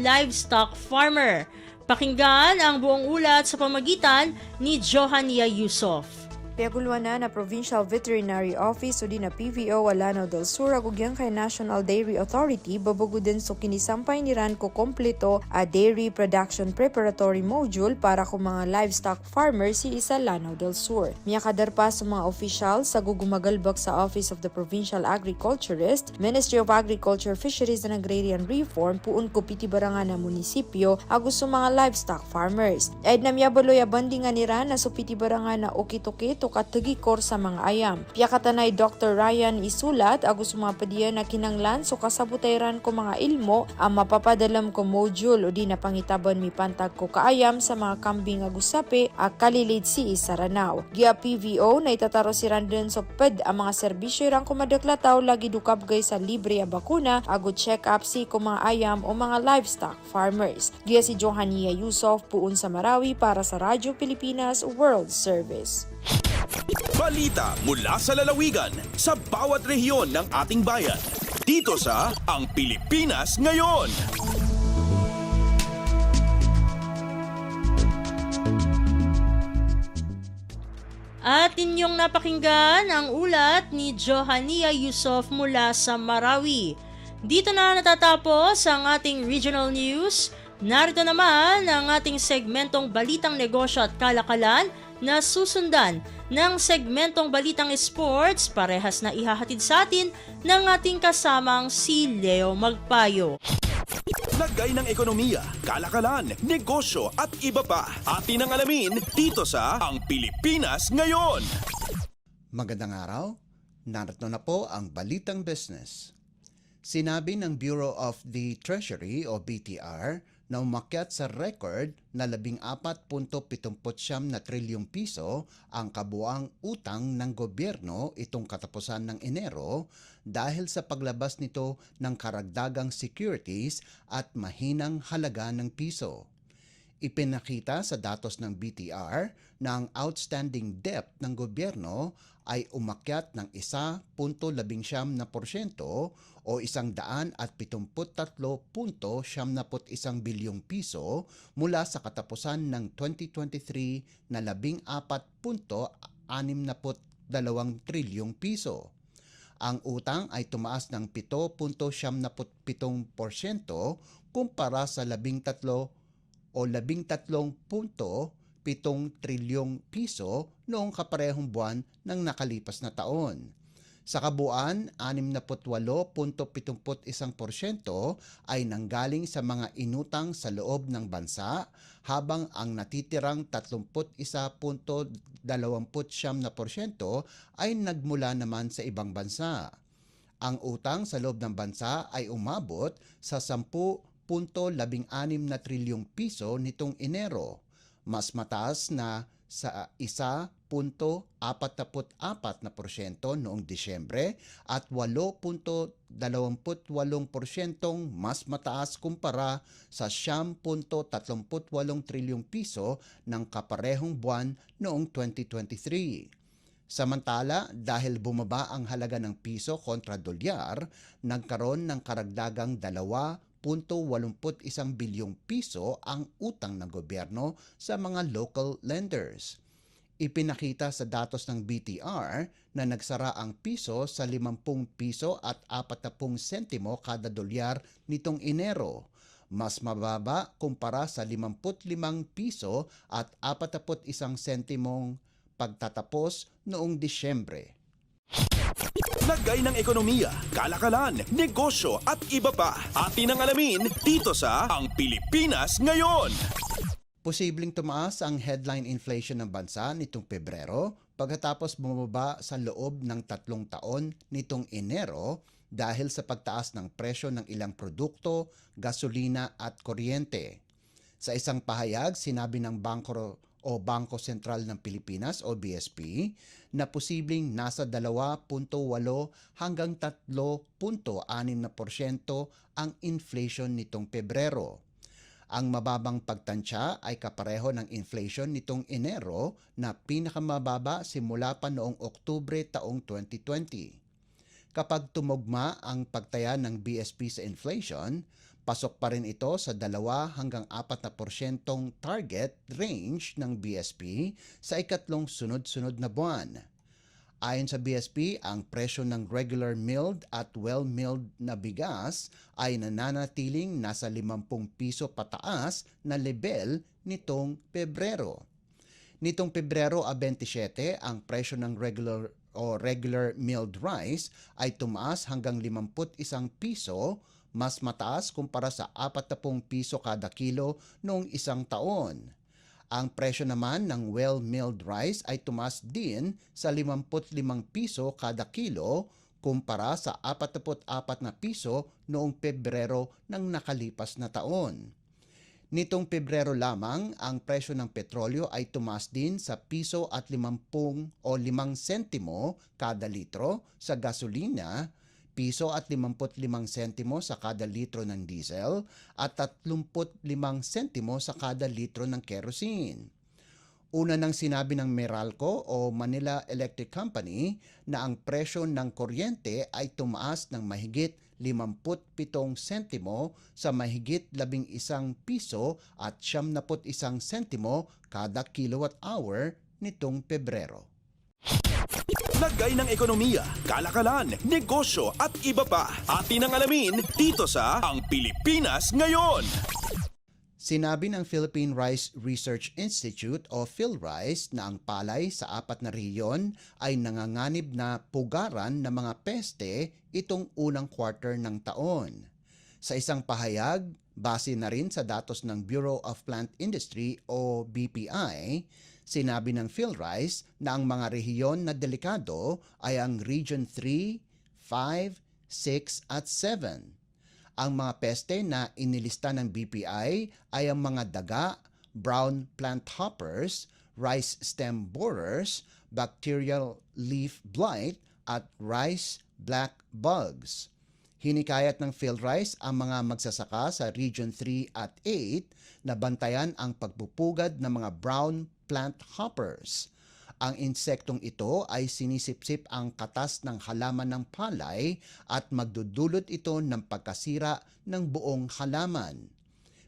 livestock farmer. Pakinggan ang buong ulat sa pamagitan ni Johania Yusof. Piaguluan na Provincial Veterinary Office o di na PVO Lanao del Sur agugyang kay National Dairy Authority babuguden so kinisampay ni Ran ko kompleto a dairy production preparatory module para kung mga livestock farmers si isa Lanao del Sur. Miyakadar pa sa mga official sa gugumagalbak sa Office of the Provincial Agriculturist, Ministry of Agriculture, Fisheries and Agrarian Reform puun ko pitibarangan na munisipyo agus sa mga livestock farmers. Aid na miyabaloy abandingan ni Ran na so pitibarangan na okit-okit katagikor sa mga ayam. Piyakatanay Dr. Ryan isulat agus sumapadiya na kinanglan so kasabutayran ko mga ilmo ang mapapadalam ko module o di na pangitaban mi pantag ko kaayam sa mga kambing agus sapi at kalilid si Isaranaw. Gia PVO na itataro si Randon so ped ang mga serbisyo rang kumadaklataw lagi dukabgay sa libre a bakuna agu check up si ko mga ayam o mga livestock farmers. Gia si Johania Yusuf puun sa Marawi para sa Radyo Pilipinas World Service. Balita mula sa lalawigan sa bawat rehiyon ng ating bayan. Dito sa Ang Pilipinas Ngayon. At inyong napakinggan ang ulat ni Johania Yusuf mula sa Marawi. Dito na natatapos ang ating regional news. Narito naman ang ating segmentong Balitang Negosyo at Kalakalan na susundan ng segmentong Balitang Sports, parehas na ihahatid sa atin ng ating kasamang si Leo Magpayo. Lagay ng ekonomiya, kalakalan, negosyo at iba pa. Atin ang alamin dito sa Ang Pilipinas Ngayon. Magandang araw, narito na po ang Balitang Business. Sinabi ng Bureau of the Treasury o BTR na umakyat sa record na 14.79 na trilyong piso ang kabuang utang ng gobyerno itong katapusan ng Enero dahil sa paglabas nito ng karagdagang securities at mahinang halaga ng piso. Ipinakita sa datos ng BTR na ang outstanding debt ng gobyerno ay umakyat ng 1.19% o 173.71 bilyong piso mula sa katapusan ng 2023 na 14.62 trilyong piso. Ang utang ay tumaas ng 7.77% kumpara sa 13 o 13.7 trilyong piso noong kaparehong buwan ng nakalipas na taon. Sa kabuuan, 68.71% ay nanggaling sa mga inutang sa loob ng bansa, habang ang natitirang 31.29% ay nagmula naman sa ibang bansa. Ang utang sa loob ng bansa ay umabot sa 10.16 na trilyong piso nitong Enero, mas mataas na sa 1.44% noong Disyembre at 8.28% mas mataas kumpara sa 9.38 trilyong piso ng kaparehong buwan noong 2023. Samantala, dahil bumaba ang halaga ng piso kontra dolyar, nagkaroon ng karagdagang 2.81 bilyong piso ang utang ng gobyerno sa mga local lenders. Ipinakita sa datos ng BTR na nagsara ang piso sa 50 piso at 40 sentimo kada dolyar nitong Enero, mas mababa kumpara sa 55 piso at 41 sentimong pagtatapos noong Disyembre. Lagay ng ekonomiya, kalakalan, negosyo at iba pa. Atin ang alamin dito sa Ang Pilipinas Ngayon. Posibleng tumaas ang headline inflation ng bansa nitong Pebrero pagkatapos bumaba sa loob ng 3 taon nitong Enero dahil sa pagtaas ng presyo ng ilang produkto, gasolina at kuryente. Sa isang pahayag, sinabi ng Bangko Sentral ng Pilipinas o BSP na posibleng nasa 2.8 hanggang 3.6% ang inflation nitong Pebrero. Ang mababang pagtansya ay kapareho ng inflation nitong Enero na pinakamababa simula pa noong Oktubre taong 2020. Kapag tumugma ang pagtaya ng BSP sa inflation, Pasok pa rin ito sa 2 hanggang 4% target range ng BSP sa ikatlong sunod-sunod na buwan. Ayon sa BSP, ang presyo ng regular milled at well-milled na bigas ay nananatiling nasa 50 piso pataas na level nitong Pebrero. Nitong Pebrero 27, ang presyo ng regular milled rice ay tumaas hanggang 51 piso, mas mataas kumpara sa 40 piso kada kilo noong isang taon. Ang presyo naman ng well-milled rice ay tumaas din sa 55 piso kada kilo kumpara sa 44 na piso noong Pebrero ng nakalipas na taon. Nitong Pebrero lamang, ang presyo ng petrolyo ay tumaas din sa piso at 50 o 5 sentimo kada litro sa gasolina, piso at 55 sentimo sa kada litro ng diesel at 35 sentimo sa kada litro ng kerosene. Una nang sinabi ng Meralco o Manila Electric Company na ang presyo ng kuryente ay tumaas ng mahigit 57 sentimo sa mahigit 11 piso at 71 sentimo kada kilowatt hour nitong Pebrero. Lagay ng ekonomiya, kalakalan, negosyo at iba pa. Atin ang alamin dito sa Ang Pilipinas Ngayon. Sinabi ng Philippine Rice Research Institute o PhilRice na ang palay sa 4 na rehiyon ay nanganganib na pugaran ng mga peste itong unang quarter ng taon. Sa isang pahayag, base na rin sa datos ng Bureau of Plant Industry o BPI, sinabi ng PhilRice na ang mga rehiyon na delikado ay ang Region 3, 5, 6 at 7. Ang mga peste na inilista ng BPI ay ang mga daga, brown plant hoppers, rice stem borers, bacterial leaf blight at rice black bugs. Hinikayat ng PhilRice ang mga magsasaka sa Region 3 at 8 na bantayan ang pagpupugad ng mga brown plant hoppers. Ang insektong ito ay sinisipsip ang katas ng halaman ng palay at magdudulot ito ng pagkasira ng buong halaman.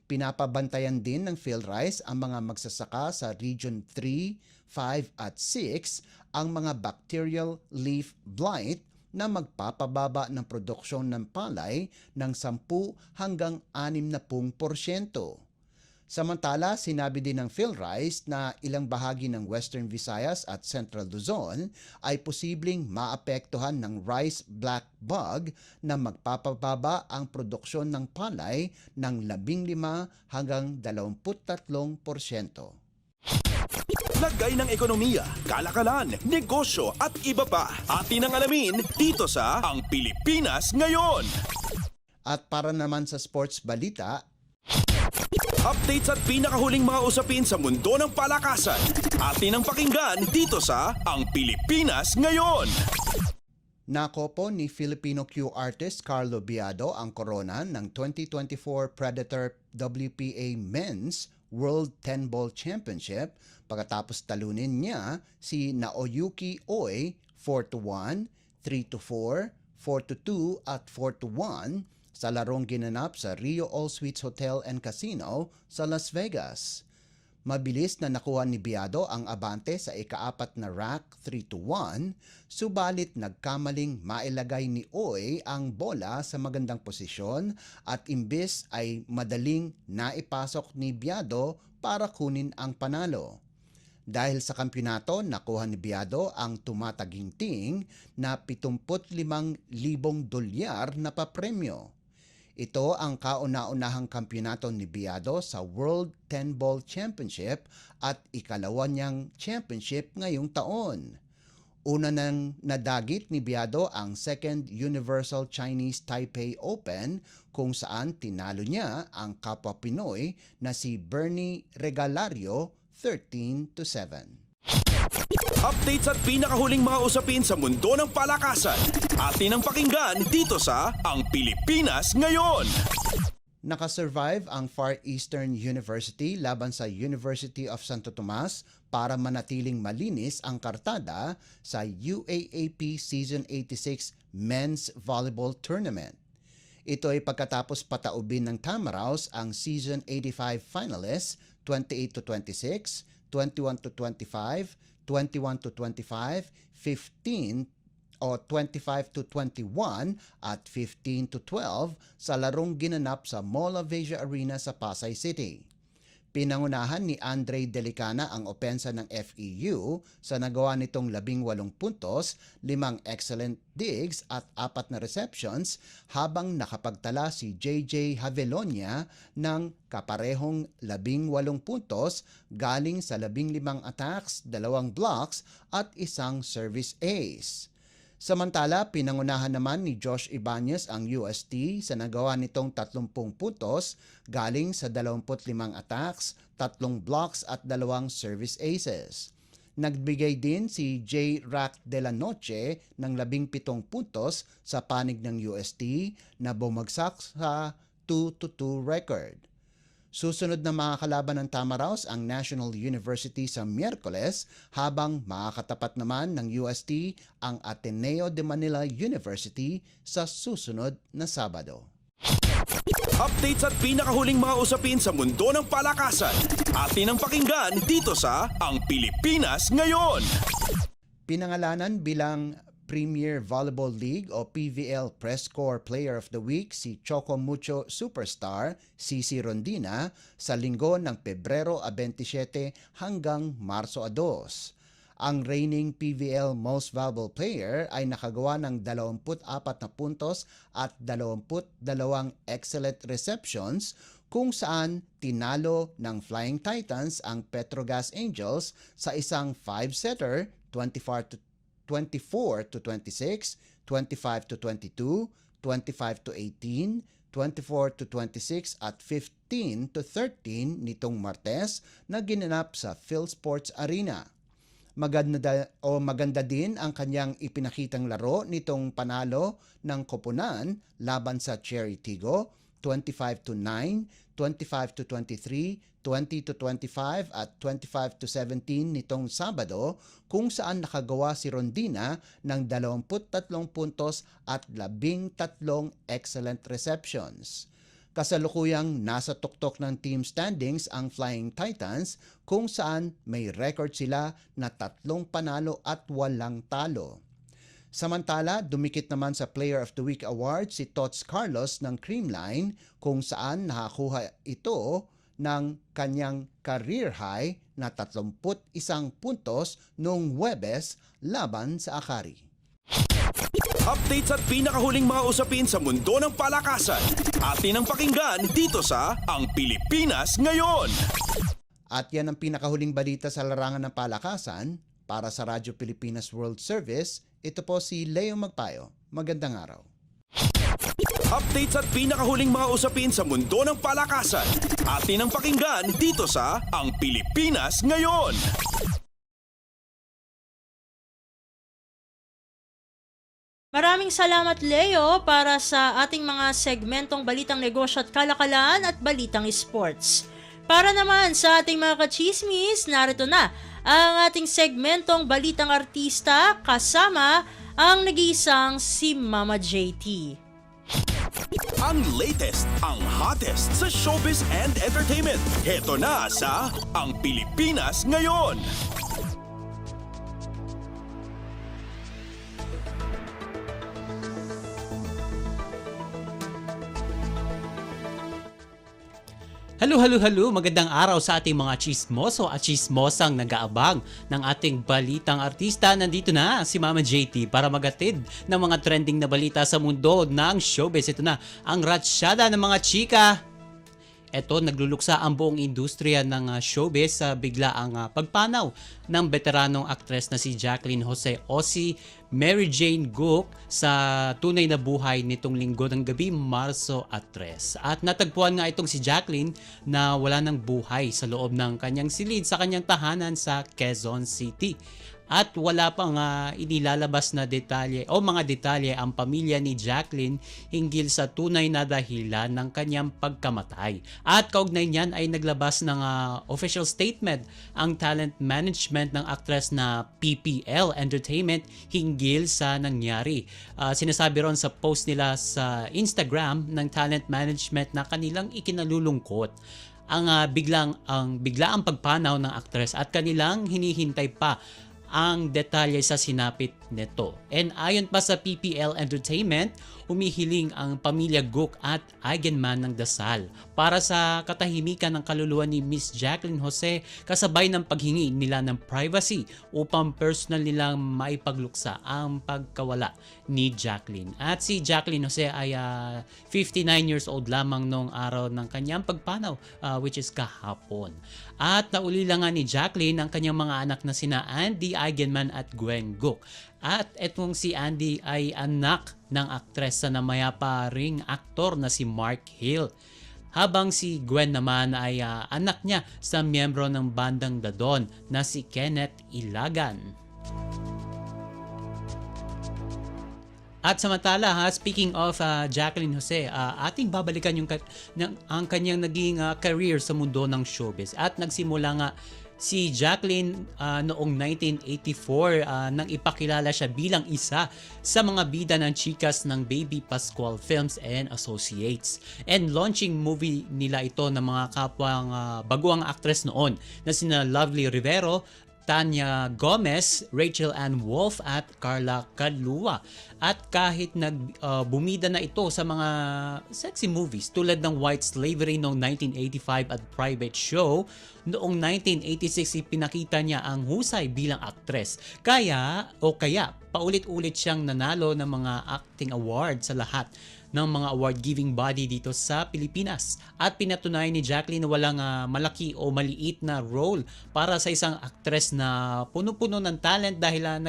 Pinapabantayan din ng PhilRice ang mga magsasaka sa Region 3, 5 at 6 ang mga bacterial leaf blight na magpapababa ng produksyon ng palay ng 10 hanggang 60%. Samantala, sinabi din ng PhilRice na ilang bahagi ng Western Visayas at Central Luzon ay posibleng maapektuhan ng rice black bug na magpapababa ang produksyon ng palay ng 15 hanggang 23%. Lagay ng ekonomiya, kalakalan, negosyo at iba pa. Atin ang alamin dito sa Ang Pilipinas Ngayon. At para naman sa sports balita, updates at pinakahuling mga usapin sa mundo ng palakasan. Atin ang pakinggan dito sa Ang Pilipinas Ngayon. nakopo ni Filipino cue artist Carlo Biado ang korona ng 2024 Predator WPA Men's World 10-Ball Championship pagkatapos talunin niya si Naoyuki Oi 4-1, 3-4, 4-2 at 4-1 sa larong ginanap sa Rio All Suites Hotel and Casino sa Las Vegas. Mabilis na nakuha ni Biado ang abante sa ika-4 na rack 3-1, subalit nagkamaling mailagay ni Oy ang bola sa magandang posisyon at imbes ay madaling naipasok ni Biado para kunin ang panalo. Dahil sa kampyonato, nakuha ni Biado ang tumataginting na 75,000 dolyar na papremyo. Ito ang kauna-unahang kampyonato ni Biado sa World 10-Ball Championship at ikalawa niyang championship ngayong taon. Una nang nadagit ni Biado ang Second Universal Chinese Taipei Open kung saan tinalo niya ang kapwa Pinoy na si Bernie Regalario 13-7. Updates at pinakahuling mga usapin sa mundo ng palakasan. Atin ang pakinggan dito sa Ang Pilipinas Ngayon. Nakasurvive ang Far Eastern University laban sa University of Santo Tomas para manatiling malinis ang kartada sa UAAP Season 86 Men's Volleyball Tournament. Ito ay pagkatapos pataubin ng Tamaraws ang Season 85 finalists 28-26, 21-25, 21-25, 15 o 25-21 at 15-12 sa larong ginanap sa Mall of Asia Arena sa Pasay City. Pinangunahan ni Andre Delicana ang opensa ng FEU sa nagawa nitong 18 puntos, 5 excellent digs at 4 na receptions habang nakapagtala si JJ Havelonia ng kaparehong 18 puntos galing sa 15 attacks, 2 blocks at 1 service ace. Samantala, pinangunahan naman ni Josh Ibanez ang UST sa nagawa nitong 30 puntos galing sa 25 attacks, 3 blocks at 2 service aces. Nagbigay din si J. Rack de la Noche ng 17 puntos sa panig ng UST na bumagsak sa 2-2 record. Susunod na mga kalaban ng Tamaraws ang National University sa Miyerkules habang makakatapat naman ng UST ang Ateneo de Manila University sa susunod na Sabado. Updates at pinakahuling mga usapin sa mundo ng palakasan. Atin ang pakinggan dito sa Ang Pilipinas Ngayon. Pinangalanan bilang Premier Volleyball League o PVL Press Corps Player of the Week si Choco Mucho Superstar Cici Rondina sa linggo ng Pebrero 27 hanggang Marso 2. Ang reigning PVL Most Valuable Player ay nakagawa ng 24 na puntos at 22 excellent receptions kung saan tinalo ng Flying Titans ang Petrogas Angels sa isang 5-setter 24-26, 25-22, 25-18, 24-26 at 15-13 nitong Martes na ginanap sa PhilSports Arena. Maganda din ang kanyang ipinakitang laro nitong panalo ng koponan laban sa Cherry Tigo 25-9, 25-23, 20-25 at 25-17 nitong Sabado kung saan nakagawa si Rondina ng 23 puntos at 13 excellent receptions. Kasalukuyang nasa tuktok ng team standings ang Flying Titans kung saan may record sila na 3 panalo at 8 talo. Samantala, dumikit naman sa Player of the Week Award si Tots Carlos ng Creamline kung saan nakakuha ito ng kanyang career high na 31 puntos noong Huwebes laban sa Akari. Updates at pinakahuling mga usapin sa mundo ng palakasan. Atin ang pakinggan dito sa Ang Pilipinas Ngayon. At yan ang pinakahuling balita sa larangan ng palakasan. Para sa Radyo Pilipinas World Service, ito po si Leo Magpayo. Magandang araw. Updates at pinakahuling mga usapin sa mundo ng palakasan. Atin ang pakinggan dito sa Ang Pilipinas Ngayon. Maraming salamat Leo para sa ating mga segmentong Balitang Negosyo at Kalakalan at Balitang Sports. Para naman sa ating mga kachismis, narito na ang ating segmentong Balitang Artista kasama ang nag-iisang si Mama JT. Ang latest, ang hottest sa showbiz and entertainment. Heto na sa Ang Pilipinas Ngayon. Halo, magandang araw sa ating mga chismoso at chismosang nag-aabang ng ating balitang artista. Nandito na si Mama JT para magatid ng mga trending na balita sa mundo ng showbiz. Ito na ang ratsyada ng mga chika. Ito, nagluluksa ang buong industriya ng showbiz sa bigla ang pagpanaw ng veteranong aktres na si Jacqueline Jose Osi Mary Jane Gook sa tunay na buhay nitong linggo ng gabi, Marso 3. At natagpuan nga itong si Jacqueline na wala ng buhay sa loob ng kanyang silid sa kanyang tahanan sa Quezon City. At wala pang inilalabas na detalye o mga detalye ang pamilya ni Jacqueline hinggil sa tunay na dahilan ng kanyang pagkamatay. At kaugnay niyan ay naglabas ng official statement ang talent management management ng actress na PPL Entertainment hinggil sa nangyari. Sinasabi ron sa post nila sa Instagram ng talent management na kanilang ikinalulungkot ang biglaang pagpanaw ng actress at kanilang hinihintay pa ang detalye sa sinapit nito. And ayon pa sa PPL Entertainment, humihiling ang pamilya Guk at Eigenman ng dasal para sa katahimikan ng kaluluwa ni Miss Jacqueline Jose kasabay ng paghingi nila ng privacy upang personal nilang maipagluksa ang pagkawala ni Jacqueline. At si Jacqueline Jose ay 59 years old lamang noong araw ng kanyang pagpanaw, which is kahapon. At naulila nga ni Jacqueline ang kanyang mga anak na sina Andy Eigenman at Gwen Guk. At etong si Andy ay anak ng aktres na mayapa ring aktor na si Mark Hill. Habang si Gwen naman ay anak niya sa miyembro ng bandang Dadon na si Kenneth Ilagan. At samantala, speaking of Jacqueline Jose, ating babalikan ang kanyang naging career sa mundo ng showbiz. At nagsimula nga si Jacqueline noong 1984 nang ipakilala siya bilang isa sa mga bida ng chikas ng Baby Pascual Films and Associates. And launching movie nila ito ng mga kapwang baguang actress noon na sina Lovely Rivero, Tanya Gomez, Rachel Ann Wolf at Carla Calua. At kahit bumida na ito sa mga sexy movies tulad ng White Slavery noong 1985 at Private Show, noong 1986 ipinakita niya ang husay bilang aktres. Kaya paulit-ulit siyang nanalo ng mga acting award sa lahat ng mga award-giving body dito sa Pilipinas. At pinatunayan ni Jacqueline na walang malaki o maliit na role para sa isang actress na puno-puno ng talent dahil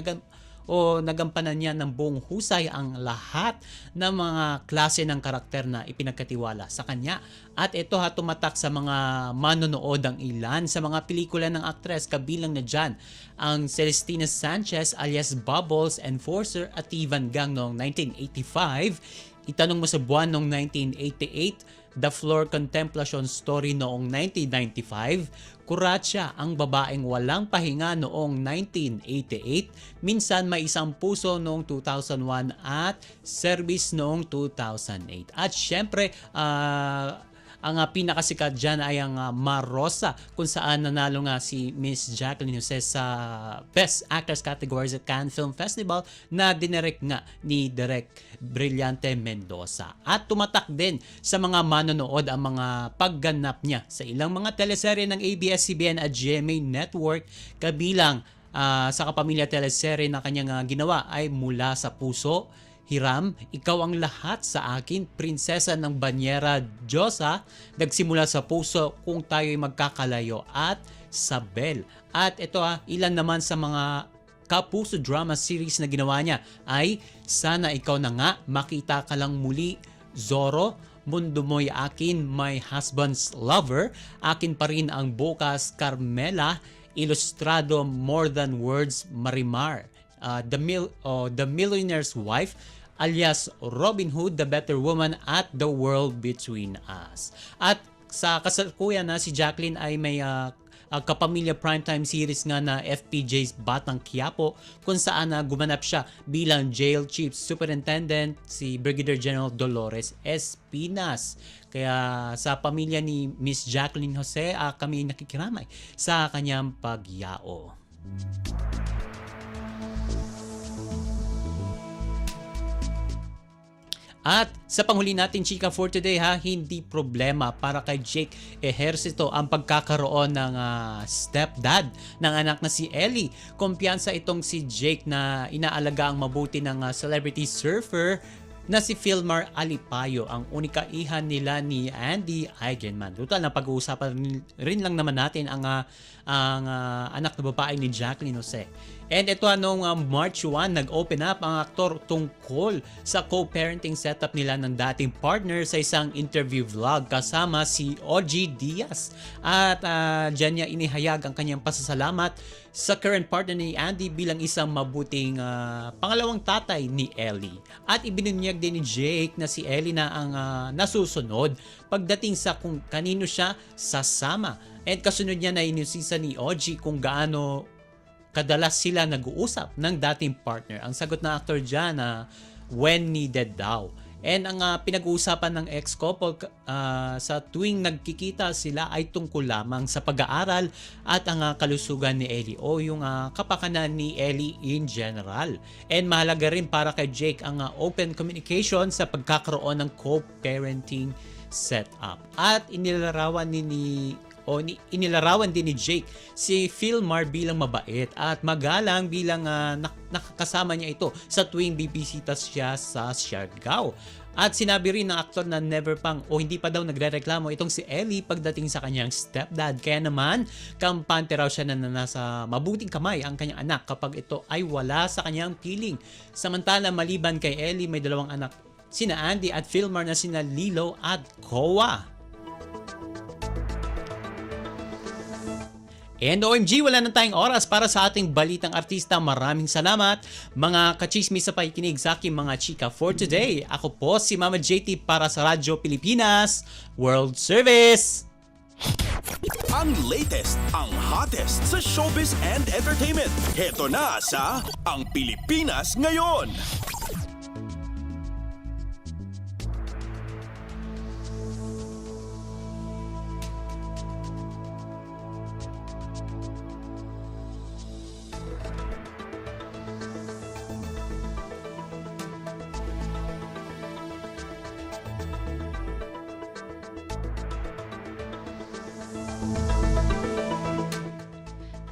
nagampanan niya ng buong husay ang lahat ng mga klase ng karakter na ipinagkatiwala sa kanya. At ito tumatak sa mga manonood ang ilan sa mga pelikula ng actress, kabilang na dyan ang Celestina Sanchez alias Bubbles Enforcer at Ivan Gang noong 1985. Itanong mo sa buwan noong 1988, The Floor Contemplation Story noong 1995, Kuratsa, ang babaeng walang pahinga noong 1988, Minsan May Isang Puso noong 2001 at Service noong 2008. At syempre, ang pinakasikat dyan ay ang Marosa, kung saan nanalo nga si Miss Jacqueline Jose sa Best Actress category sa Cannes Film Festival na dinirect nga ni Direk Brillante Mendoza. At tumatak din sa mga manonood ang mga pagganap niya sa ilang mga teleserye ng ABS-CBN at GMA Network, kabilang sa kapamilya teleserye na kanyang ginawa ay Mula sa Puso, Hiram, Ikaw ang Lahat sa Akin, Prinsesa ng Banyera Diyosa, Nagsimula sa Puso, Kung Tayo'y Magkakalayo at Sabel. At ito ilan naman sa mga kapuso drama series na ginawa niya ay Sana Ikaw na Nga, Makita Ka Lang Muli, Zorro, Mundo Mo'y Akin, My Husband's Lover, Akin Pa Rin Ang Bukas, Carmela, Ilustrado, More Than Words, Marimar, The Millionaire's Wife, alias Robin Hood, The Better Woman at The World Between Us. At sa kasalukuyan si Jacqueline ay may kapamilya primetime series nga na FPJ's Batang Quiapo, kung saan gumanap siya bilang Jail Chief Superintendent, si Brigadier General Dolores Espinas. Kaya sa pamilya ni Miss Jacqueline Jose, kami nakikiramay sa kanyang pagyao. At sa panghuli natin, chika, for today hindi problema para kay Jake Ejercito ang pagkakaroon ng stepdad ng anak na si Ellie. Kumpiyansa itong si Jake na inaalaga ang mabuti ng celebrity surfer na si Filmar Alipayo, ang unika ihan nila ni Andy Eigenman. Total na pag-uusapan rin lang naman natin ang anak na babae ni Jacqueline Jose. And ito noong March 1, nag-open up ang aktor tungkol sa co-parenting setup nila ng dating partner sa isang interview vlog kasama si OG Diaz. At dyan niya inihayag ang kanyang pasasalamat sa current partner ni Andy bilang isang mabuting pangalawang tatay ni Ellie. At ibinunyag din ni Jake na si Ellie na ang nasusunod pagdating sa kung kanino siya sasama. And kasunod niya na inusisa ni OG kung gaano kadalas sila nag-uusap ng dating partner. Ang sagot ng actor dyan na when needed daw. And ang pinag-uusapan ng ex-couple sa tuwing nagkikita sila ay tungkol lamang sa pag-aaral at ang kalusugan ni Ellie o yung kapakanan ni Ellie in general. And mahalaga rin para kay Jake ang open communication sa pagkakaroon ng co-parenting setup. At inilarawan din ni Jake si Philmar bilang mabait at magalang bilang nakakasama niya ito sa tuwing bibisita siya sa Siargao. At sinabi rin ng aktor na never pang o hindi pa daw nagrereklamo itong si Ellie pagdating sa kanyang stepdad. Kaya naman, kampante raw siya na nasa mabuting kamay ang kanyang anak kapag ito ay wala sa kanyang piling. Samantala, maliban kay Ellie, may dalawang anak, sina Andy at Philmar na sina Lilo at Koa. And OMG, wala na tayong oras para sa ating balitang artista. Maraming salamat mga kachismis sa pakikinig sa aking mga chika for today. Ako po si Mama JT para sa Radyo Pilipinas World Service. Ang latest, ang hottest sa showbiz and entertainment. Heto na sa Ang Pilipinas Ngayon.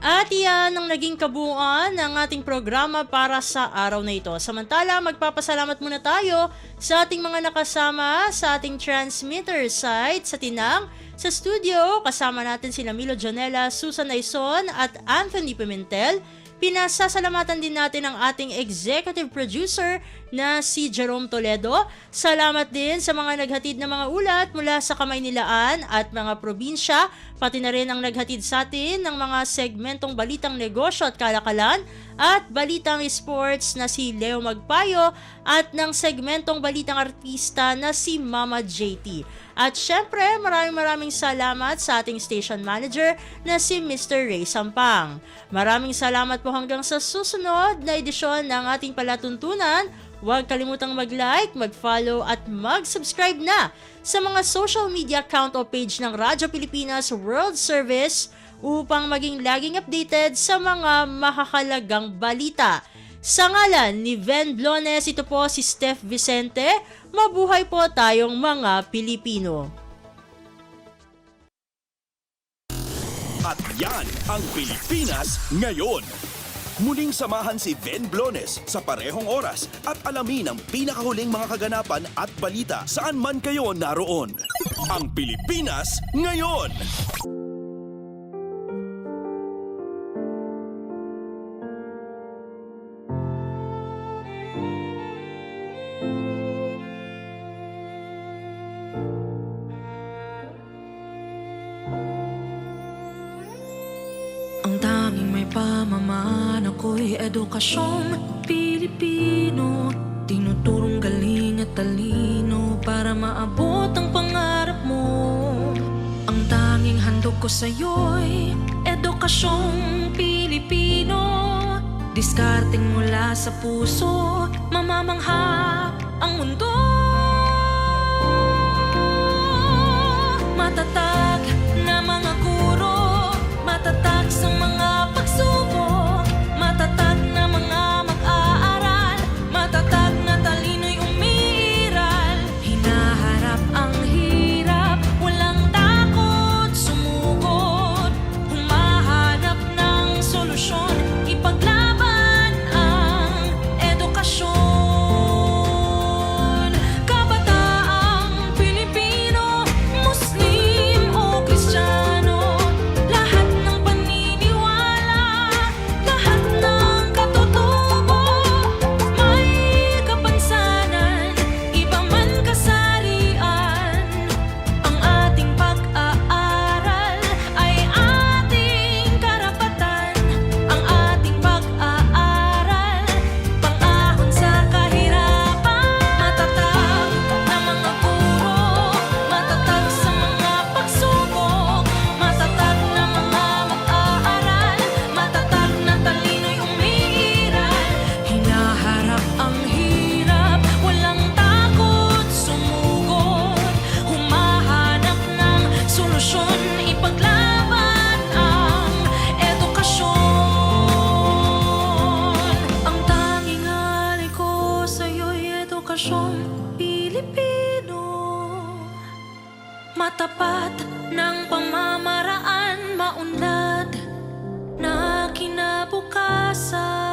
At iyan ang naging kabuuan ng ating programa para sa araw na ito. Samantala, magpapasalamat muna tayo sa ating mga nakasama sa ating transmitter site sa Tinang. Sa studio, kasama natin sina Milo Janela, Susan Aison at Anthony Pimentel. Pinasasalamatan din natin ang ating executive producer na si Jerome Toledo. Salamat din sa mga naghatid ng mga ulat mula sa Kamaynilaan at mga probinsya, pati na rin ang naghatid sa atin ng mga segmentong balitang negosyo at kalakalan at balitang sports na si Leo Magpayo at ng segmentong balitang artista na si Mama JT. At syempre, maraming salamat sa ating station manager na si Mr. Ray Sampang. Maraming salamat po hanggang sa susunod na edisyon ng ating palatuntunan. Huwag kalimutang mag-like, mag-follow at mag-subscribe na sa mga social media account o page ng Radyo Pilipinas World Service upang maging laging updated sa mga mahahalagang balita. Sa ngalan ni Ven Blones, ito po si Steph Vicente. Mabuhay po tayong mga Pilipino. At yan ang Pilipinas Ngayon. Muling samahan si Ven Blones sa parehong oras at alamin ang pinakahuling mga kaganapan at balita saan man kayo naroon. Ang Pilipinas Ngayon. Ang tanging may pamamaan ako'y edukasyong Pilipino. Tinuturong galing at talino para maabot ang pangarap mo. Ang tanging handog ko sa'yo'y edukasyong Pilipino. Diskarteng mula sa puso, mamamangha ang mundo. Matatag na mga guro, matatag sa mga pagsubok, matatag na mga mag-aaral, matatag na talino'y umiiral. Hinaharap ang hirap, walang takot sumugod, humahanap ng solusyon, ipaglaban ang edukasyon. Kabataang Pilipino, Muslim o Kristiyano, lahat ng paniniwala matapat ng pamamaraan, maunlad na kinabukasan.